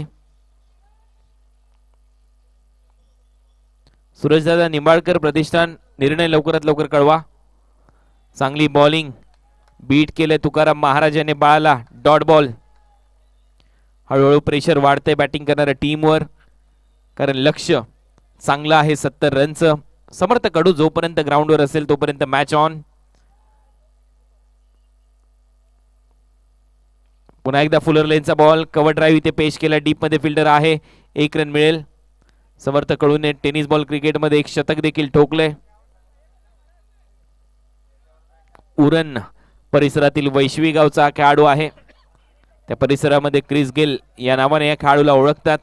सूरजदादा निंबाळकर प्रतिष्ठान निर्णय लवकरात लवकर कळवा. चांगली बॉलिंग बीट केले तुकाराम महाराज याने बाळाला. Dot ball. हळूहळू प्रेशर वाढते बॅटिंग करणाऱ्या टीमवर कारण लक्ष चांगलं आहे 70 रनचं. समर्थ कडू जोपर्यंत ग्राउंडवर असेल तोपर्यंत मॅच ऑन. पुन्हा एकदा फुलर लेनचा बॉल. कव्हर ड्राईव्ह इथे पेश केला. डीप मध्ये फिल्डर आहे. 1 रन मिळेल. समर्थ कडूने टेनिस बॉल क्रिकेटमध्ये 1 शतक देखील ठोकले. उरण परिसरातील वैश्वी गावचा खेळाडू आहे. त्या परिसरामध्ये क्रिस गेल या नावाने या खेळाडूला ओळखतात.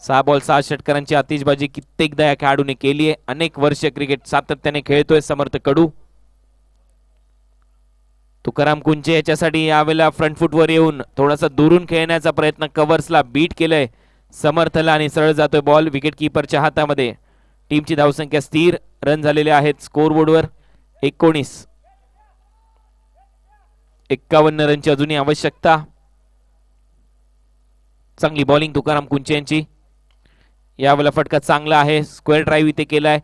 6 बॉल 6 षटकारांची आतिषबाजी कित्येकदा या खेळाडूने केली आहे. अनेक वर्ष क्रिकेट सातत्याने खेळतोय समर्थ कडू. तुकाराम कुंचे याच्यासाठी यावेळेला फ्रंट फुटवर येऊन थोडासा दुरून खेळण्याचा प्रयत्न. कव्हर्सला बीट केलंय समर्थला आणि सरळ जातोय बॉल विकेट किपरच्या हातामध्ये. टीमची धावसंख्या स्थिर. रन झालेले आहेत स्कोरबोर्डवर 19. 51 रनची अजूनही आवश्यकता. चांगली बॉलिंग तुकाराम कुंचे यांची. यावेळेला फटका चांगला आहे. स्क्वेअर ड्राईव्ह इथे केलाय.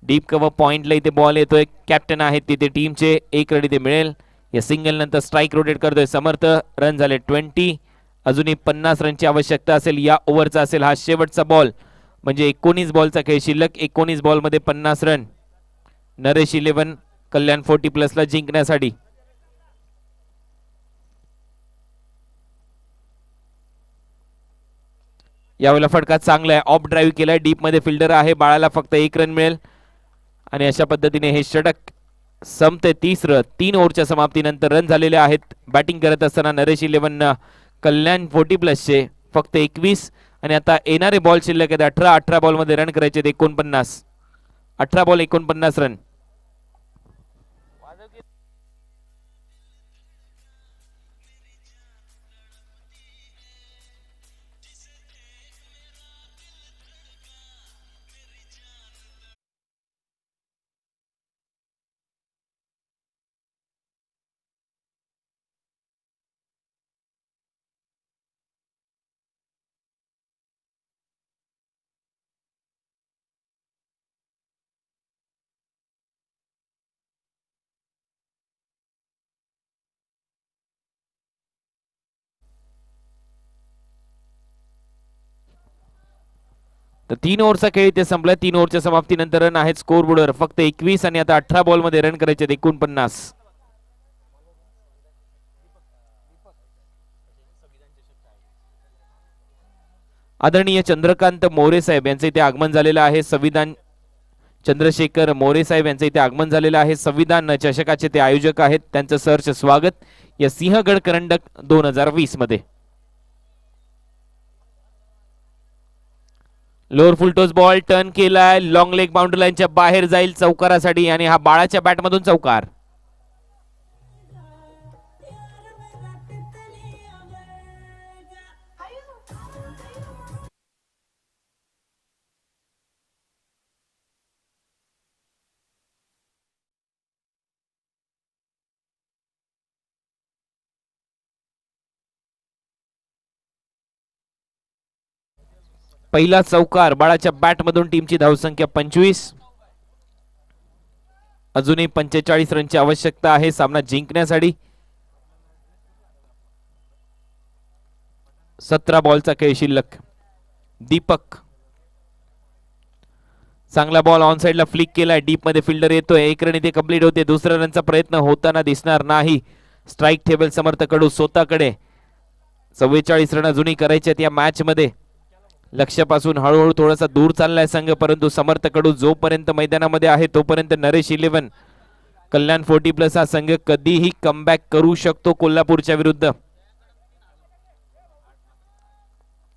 डीप कव्हर पॉइंटला इथे बॉल येतोय. कॅप्टन आहेत तिथे टीमचे. 1 रन इथे मिळेल. या सिंगल नंतर स्ट्राईक रोटेट करतोय समर्थ. रन झाले 20. अजूनही 50 रनची आवश्यकता असेल. या ओव्हरचा असेल हा शेवटचा बॉल म्हणजे 19 बॉलचा खेळ शिल्लक. 19 बॉल मध्ये 50 रन. नरेश 11 कल्याण 40+ ला जिंकण्यासाठी. यावेळेला फटका चांगला आहे. ऑफ ड्राईव्ह केलाय. डीप मध्ये फिल्डर आहे. बाळाला फक्त 1 रन मिळेल आणि अशा पद्धतीने हे षटक संपते. 3 ओव्हरच्या समाप्तीनंतर रन झालेले आहेत. बॅटिंग करत असताना नरेश 11 कल्याण 40+ चे फक्त 21 आणि आता येणारे बॉल शिल्लक आहेत 18. 18 बॉल मध्ये रन करायचे 49. 18 बॉल 49 रन. तर 3 ओव्हरचा खेळ इथे संपलाय. 3 ओव्हरच्या समाप्तीनंतर रन आहेत स्कोरबोर्डवर फक्त 21 आणि आता 18 बॉल मध्ये रन करायचे 49. आदरणीय चंद्रकांत मोरे साहेब यांचे इथे आगमन झालेलं आहे. संविधान चंद्रशेखर मोरे साहेब यांचे इथे आगमन झालेलं आहे. संविधान चषकाचे ते आयोजक आहेत. त्यांचं सहर्ष स्वागत या सिंहगड करंडक 2020 मध्ये. लोअर फुलटोस बॉल टर्न केलाय. लॉंग लेग बाउंड्री लाईनच्या बाहेर जाईल चौकारासाठी आणि हा बाळाच्या बॅटमधून चौकार. पहिला चौकार बाळाच्या बॅटमधून. टीमची धावसंख्या 25. अजूनही 45 रनची आवश्यकता आहे सामना जिंकण्यासाठी. 17 बॉलचा खेळ शिल्लक. दीपक चांगला बॉल ऑन साइडला फ्लिक केलाय. डीप मध्ये फिल्डर येतोय. 1 रन इथे कंप्लीट होते. दुसऱ्या रनचा प्रयत्न होताना दिसणार नाही. स्ट्राईक टेबल समर्थ कडू स्वतःकडे. 44 रन अजूनही करायचे या मॅच मध्ये. लक्ष्यापासून हळूहळू थोडासा दूर चाललाय संघ, परंतु समर्थ कडू जोपर्यंत मैदानामध्ये आहे तोपर्यंत नरेश 11 कल्याण 40+ हा संघ कधीही कमबॅक करू शकतो कोल्हापूरच्या विरुद्ध.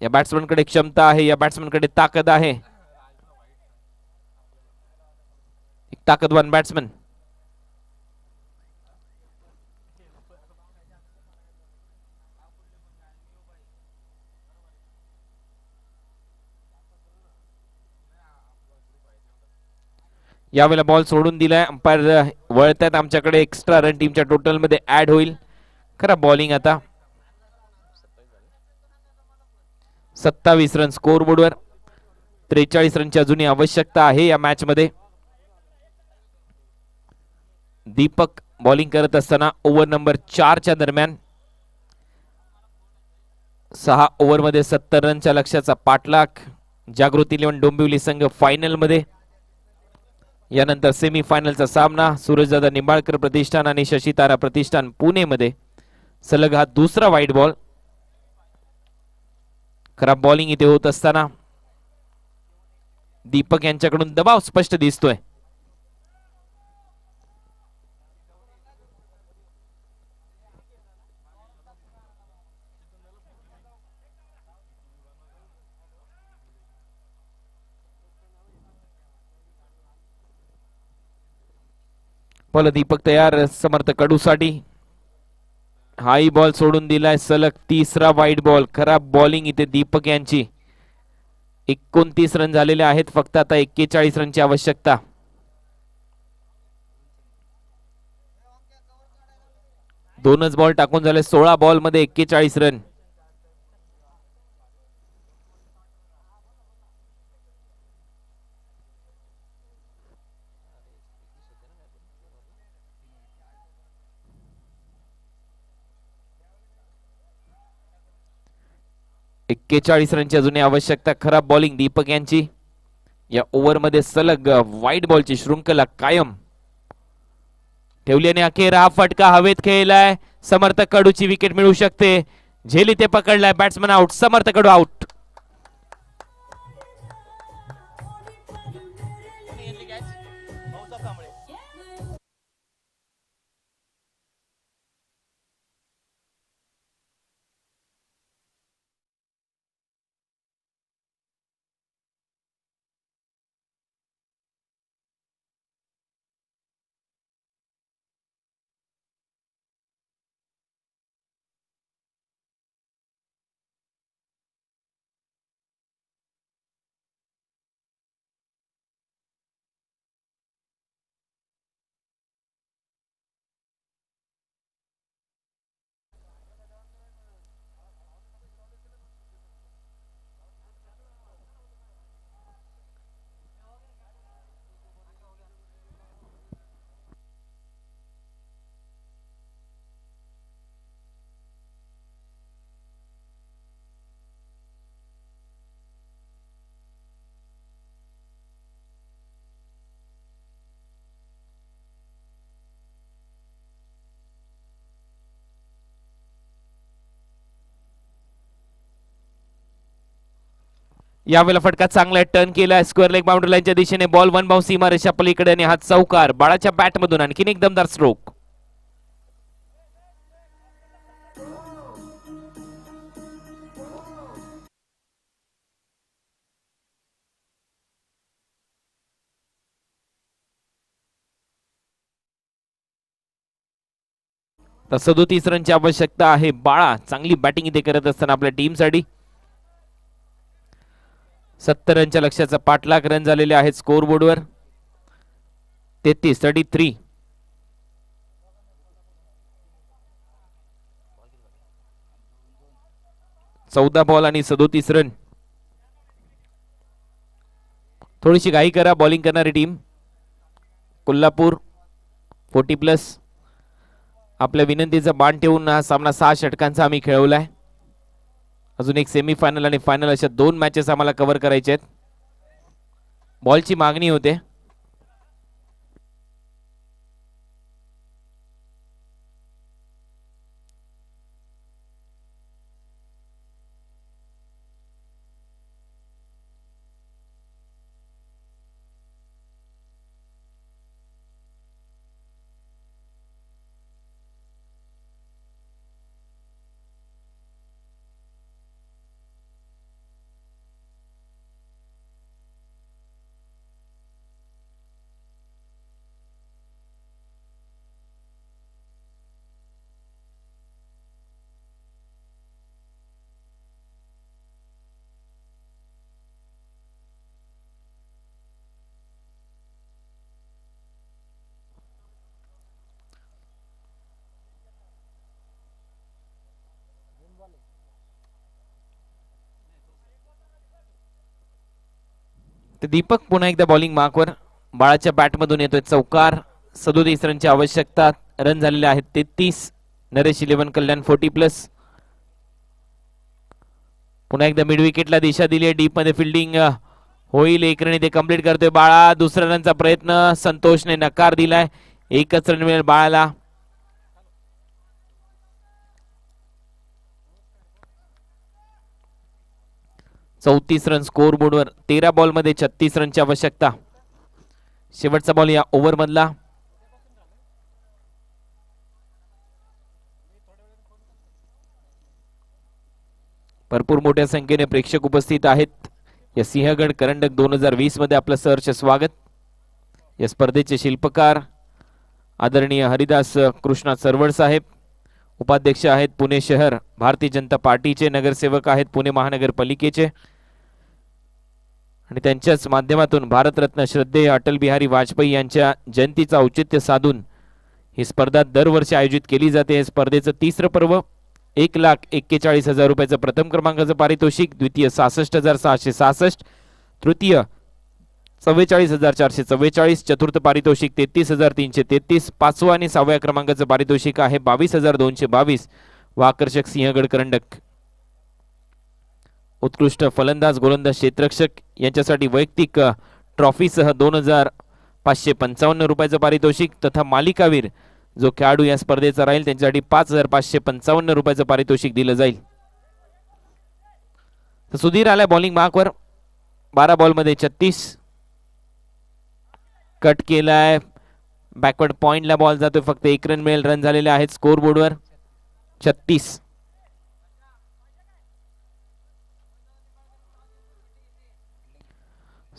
या बॅट्समन कडे क्षमता आहे, या बॅट्समन कडे ताकद आहे, एक ताकदवान बॅट्समन. यावेळेला बॉल सोडून दिलाय, अंपायर वळतात आमच्याकडे. एक्स्ट्रा रन टीमच्या टोटल मध्ये ऍड होईल. खरा बॉलिंग आता 27 रन स्कोर बोर्डवर. 43 रनची अजूनही आवश्यकता आहे या मॅच मध्ये. दीपक बॉलिंग करत असताना ओव्हर नंबर 4 च्या दरम्यान 6 ओव्हर मध्ये 70 रनच्या लक्ष्याचा पाठलाग. जागृती 11 डोंबिवली संघ फायनल मध्ये. यानंतर सेमी फायनलचा सामना सूरजदादा निंबाळकर प्रतिष्ठान आणि शशितारा प्रतिष्ठान पुणे मध्ये. सलग हा दुसरा वाईट बॉल. खराब बॉलिंग इथे होत असताना दीपक यांच्याकडून दबाव स्पष्ट दिसतोय. बॉल दीपक तयार समर्थ कडूसाठी. हाई बॉल सोडून दिलाय. सलग तिसरा वाईट बॉल. खराब बॉलिंग इथे दीपक यांची. 29 रन झालेले आहेत. फक्त आता 41 रनची आवश्यकता. दोनच बॉल टाकून झाले. 16 बॉल मध्ये 41 रन. एक्केचाळीस रनची अजूनही आवश्यकता. खराब बॉलिंग दीपक यांची. या ओव्हर मध्ये सलग व्हाईट बॉलची शृंखला कायम ठेवली आणि अखेर हा फटका हवेत खेळलाय. समर्थ कडूची विकेट मिळू शकते. झेली ते पकडलाय. Batsman out. Samarth Kadu out. यावेळेला फटका चांगला टर्न केलाय. स्क्वेअर लेग बाउंड्री लाईनच्या दिशेने. बॉल वन बाउन्स सीमारेषा पलीकडे आणि हा चौकार. बाळाच्या बॅट मधून आणखीन एक दमदार स्ट्रोक. तर 37 रनची आवश्यकता आहे. बाळा चांगली बॅटिंग इथे करत असताना आपल्या टीमसाठी. 70 रनच्या लक्ष्याचा पाठलाग. रन झालेले आहेत स्कोर बोर्डवर 33. 14 बॉल आणि 37 रन. थोडीशी घाई करा बॉलिंग करणारी टीम. कोल्हापूर 40+. आपल्या विनंतीचा बाण ठेवून हा सामना 6 षटकांचा आम्ही खेळवलाय. अजून एक सेमीफायनल आणि फायनल अशा 2 मॅचेस आम्हाला कव्हर करायचे आहेत. बॉलची मागणी होते. तर दीपक पुन्हा एकदा बॉलिंग मार्कवर. बाळाच्या बॅटमधून येतोय चौकार. 37 रनची आवश्यकता. रन झालेले आहेत 33. नरेश 11 कल्याण 40+. पुन्हा एकदा मिड विकेटला दिशा दिली आहे. डीप मध्ये फिल्डिंग होईल. एक रन इथे कंप्लीट करतोय बाळा. दुसऱ्या रनचा प्रयत्न संतोषने नकार दिलाय. एकच रन मिळेल बाळाला. चौतीस रन स्कोर बोर्डवर. 13 बॉल मध्ये 36 रनची आवश्यकता. शेवटचा बॉल या ओव्हर मधला. भरपूर मोठ्या संख्येने प्रेक्षक उपस्थित आहेत. या सिंहगड करंडक 2020 मध्ये आपलं सहर्ष स्वागत. या स्पर्धेचे शिल्पकार आदरणीय हरिदास कृष्णा सरवड साहेब. उपाध्यक्ष आहेत पुणे शहर भारतीय जनता पार्टीचे. नगरसेवक आहेत पुणे महानगरपालिकेचे. आणि त्यांच्याच माध्यमातून भारतरत्न श्रद्धेय अटल बिहारी वाजपेयी यांच्या जयंतीचा औचित्य साधून ही स्पर्धा दरवर्षी आयोजित केली जाते. या स्पर्धेचं तिसरं पर्व. 1,41,000 रुपयाचं प्रथम क्रमांकाचं पारितोषिक. द्वितीय 66,666. तृतीय 44,444. चतुर्थ पारितोषिक 33,333. पाचवा आणि 6व्या क्रमांकाचं पारितोषिक आहे 22,222 व आकर्षक सिंहगड करंडक. उत्कृष्ट फलंदाज गोलंदाज क्षेत्ररक्षक यांच्यासाठी वैयक्तिक ट्रॉफीसह 2,555 रुपयाचं पारितोषिक तथा मालिकावीर जो खेळाडू या स्पर्धेचा राहील त्यांच्यासाठी 5,555 रुपयाचं पारितोषिक दिलं जाईल. तर सुधीर आलाय बॉलिंग मार्कवर. 12 बॉल मध्ये 36. कट केलाय. बॅकवर्ड पॉइंटला बॉल जातोय. फक्त 1 रन मिळेल. रन झालेले आहेत स्कोर बोर्डवर 36.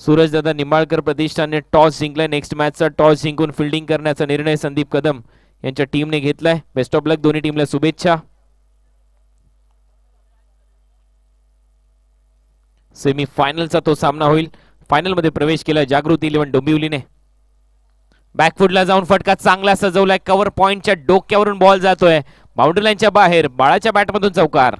सूरजदादा निंबाळकर प्रतिष्ठानने टॉस जिंकलाय. नेक्स्ट मॅचचा टॉस जिंकून फिल्डिंग करण्याचा निर्णय संदीप कदम यांच्या टीमने घेतलाय. बेस्ट ऑफ लक दोन्ही टीमला शुभेच्छा. सेमी फायनलचा तो सामना होईल. फायनल मध्ये प्रवेश केला जागृती 11 डोंबिवलीने. बॅकफुटला जाऊन फटका चांगला सजवलाय. कव्हर पॉइंटच्या डोक्यावरून बॉल जातोय बाउंड्री लाईनच्या बाहेर. बाळाच्या बॅटमधून चौकार.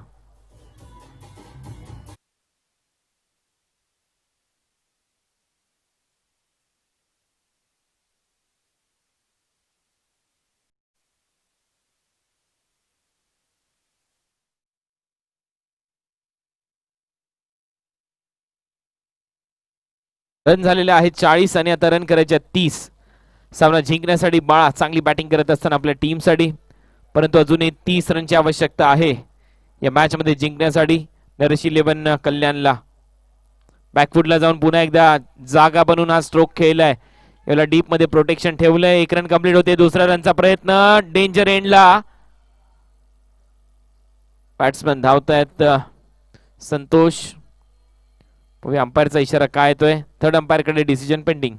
रन झालेले आहेत 40 आणि आता रन करायचे 30. सामना जिंकण्यासाठी बाळा चांगली बॅटिंग करत असताना आपल्या टीमसाठी. परंतु अजूनही 30 रनची आवश्यकता आहे या मॅच मध्ये जिंकण्यासाठी. नरेश 11 कल्याणला बॅकफुटला जाऊन पुन्हा एकदा जागा बनवून हा स्ट्रोक खेळलाय. याला डीप मध्ये प्रोटेक्शन ठेवलंय. 1 रन कंप्लीट होते. दुसऱ्या रनचा प्रयत्न डेंजर एंडला. बॅट्समन धावतायत संतोष. अंपायरचा इशारा काय येतोय. थर्ड अंपायर कडे डिसिजन पेंडिंग.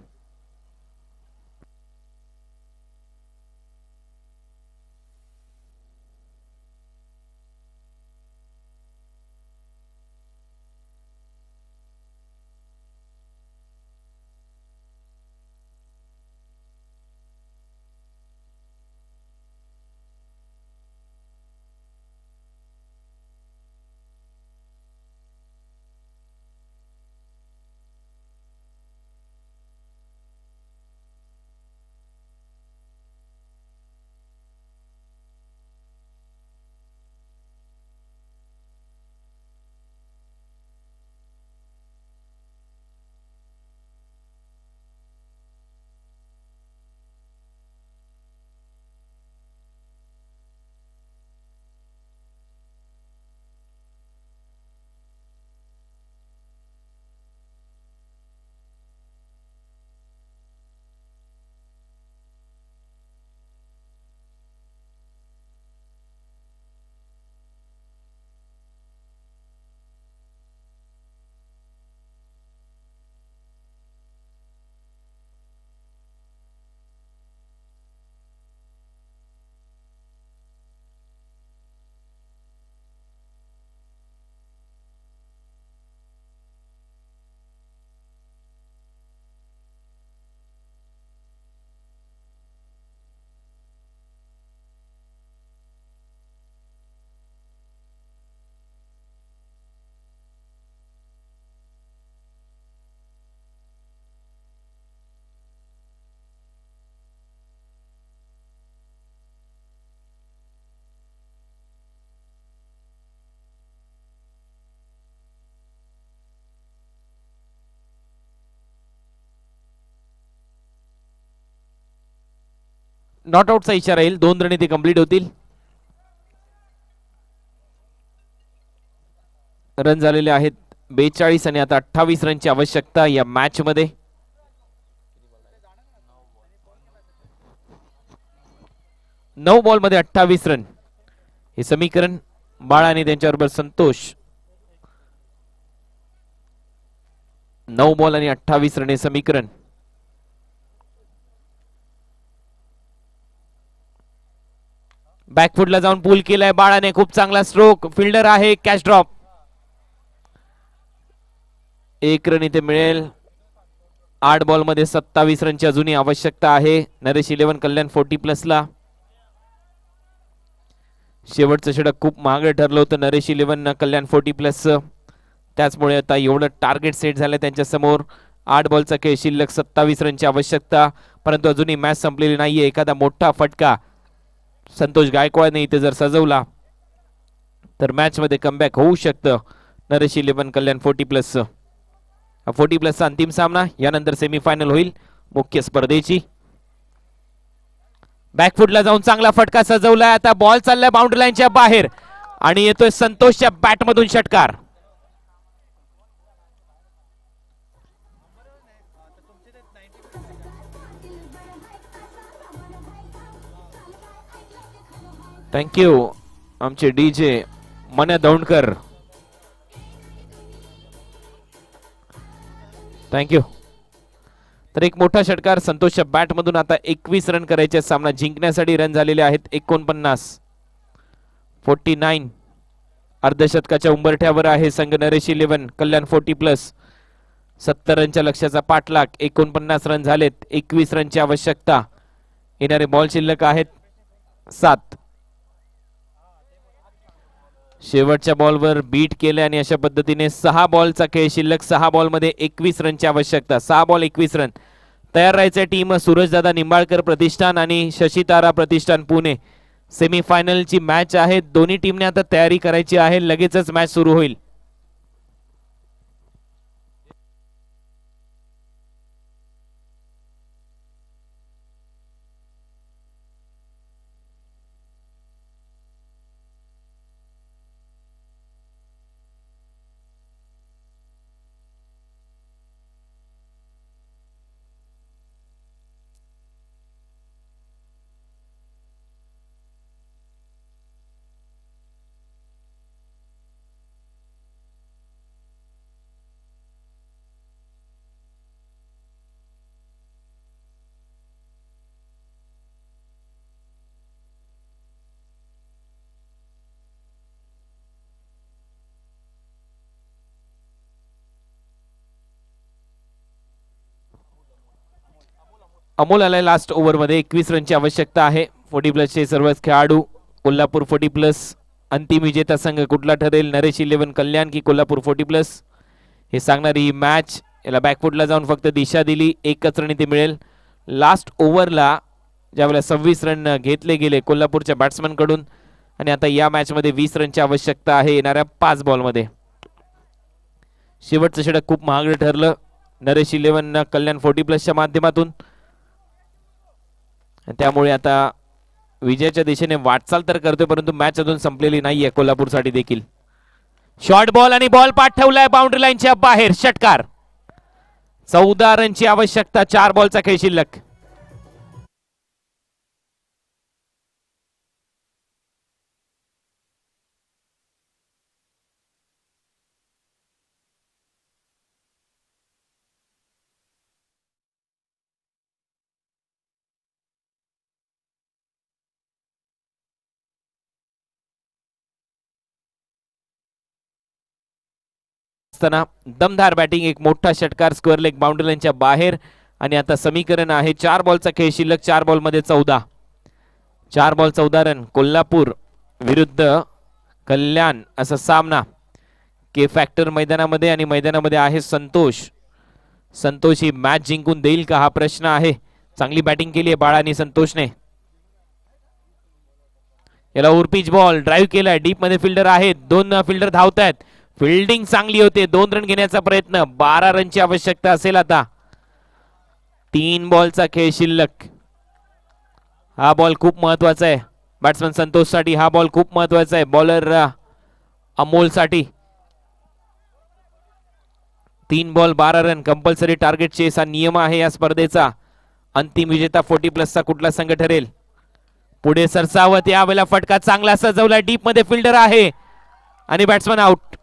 नॉट आउटचा इशारा येईल. 2 रन इथे कंप्लीट होतील. रन झालेले आहेत 42 आणि आता 28 रनची आवश्यकता या मॅच मध्ये. 9 बॉल मध्ये 28 रन हे समीकरण. बाळा आणि त्यांच्याबरोबर संतोष. 9 बॉल आणि 28 रन हे समीकरण. बॅकफुटला जाऊन पूल केलाय बाळाने. खूप चांगला स्ट्रोक. फिल्डर आहे. Catch drop. 1 रन इथे मिळेल. 8 बॉल मध्ये 27 रनची अजूनही आवश्यकता आहे नरेश 11 कल्याण 40+ ला. शेवटचं षटक खूप महागडं ठरलं होतं नरेश 11 कल्याण 40+. त्याचमुळे आता एवढं टार्गेट सेट झालं त्यांच्या समोर. 8 बॉलचा खेळ शिल्लक. 27 रनची आवश्यकता. परंतु अजूनही मॅच संपलेली नाहीये. एखादा मोठा फटका संतोष गायकवाडने इथे जर सजवला तर मॅच मध्ये कमबॅक होऊ शकतं नरेश 11 कल्याण 40+. 40+चा अंतिम सामना. यानंतर सेमीफायनल होईल मुख्य स्पर्धेची. बॅकफुटला जाऊन चांगला फटका सजवलाय. आता बॉल चाललाय बाउंड्री लाईनच्या बाहेर आणि येतोय संतोषच्या बॅट मधून षटकार. थँक्यू आमचे डीजे मन्या दौंडकर. थँक्यू. तर एक मोठा षटकार संतोषच्या बॅट मधून. आता 21 रन करायचे. सामना जिंकण्यासाठी रन झालेले आहेत 49. अर्धशतकाच्या उंबरठ्यावर आहे संघ नरेश 11 कल्याण 40+. 70 रनच्या लक्ष्याचा पाठलाग. 49 रन झालेत. 21 रनची आवश्यकता. येणारे बॉल शिल्लक आहेत 7. शेवटच्या बॉलवर बीट केले आणि अशा पद्धतीने 6 बॉलचा खेळ शिल्लक. 6 बॉल मध्ये 21 रनची आवश्यकता. 6 बॉल 21 रन. तयार राहायचे टीम सूरजदादा निंबाळकर प्रतिष्ठान आणि शशीतारा प्रतिष्ठान पुणे. सेमीफायनलची मॅच आहे. दोन्ही टीमने आता तयारी करायची आहे. लगेचच मॅच सुरू होईल. अमोल आलाय लास्ट ओव्हर मध्ये. 21 रनची आवश्यकता आहे. 40+ चे सर्वच खेळाडू. कोल्हापूर 40+. अंतिम विजेता संघ कुठला ठरेल नरेश 11 कल्याण की कोल्हापूर 40+. हे सांगणारी ही मॅच. याला बॅकफुटला जाऊन फक्त दिशा दिली. 1च रन इथे मिळेल. लास्ट ओव्हरला ज्यावेळेला 26 रन घेतले गेले कोल्हापूरच्या बॅट्समन कडून आणि आता या मॅच मध्ये 20 रनची आवश्यकता आहे येणाऱ्या 5 बॉल मध्ये. शेवटचं षटक खूप महागडं ठरलं नरेश 11 कल्याण 40+च्या माध्यमातून. त्यामुळे आता विजयाच्या दिशेने वाटचाल तर करतोय परंतु मॅच अजून संपलेली नाहीये कोल्हापूरसाठी देखील. शॉर्ट बॉल आणि बॉल पाठवलाय बाउंड्री लाईनच्या बाहेर. षटकार. 14 रनची आवश्यकता. 4 बॉलचा खेळ शिल्लक. दमदार बॅटिंग. एक मोठा षटकार. स्क्वेअर लेग बाउंड्री लाईनच्या बाहेर आणि आता समीकरण आहे 4 बॉलचा खेळ शिल्लक. 4 बॉल मध्ये 14. 4 बॉल 14 रन. कोल्हापूर विरुद्ध कल्याण असा सामना के फॅक्टर मैदानामध्ये आणि मैदानामध्ये आहे संतोष. संतोष ही मॅच जिंकून देईल का हा प्रश्न आहे. चांगली बॅटिंग केली आहे बाळानी संतोषने. याला ओव्हरपिच बॉल. ड्राईव्ह केलाय. डीप मध्ये फिल्डर आहेत. 2 फिल्डर धावतायत. फिल्डिंग चांगली होते. 2 रन घेण्याचा प्रयत्न. 12 रनची आवश्यकता असेल आता. 3 बॉलचा खेळ शिल्लक. हा बॉल खूप महत्वाचा आहे बॅट्समन संतोष साठी. हा बॉल खूप महत्वाचा आहे बॉलर अमोल साठी. 3 ball 12 run compulsory target chase हा नियम आहे या स्पर्धेचा. अंतिम विजेता 40+ चा कुठला संघ ठरेल. पुढे सरसावत यावेळेला फटका चांगला सजवला डीप मध्ये फिल्डर आहे आणि बॅट्समन आउट.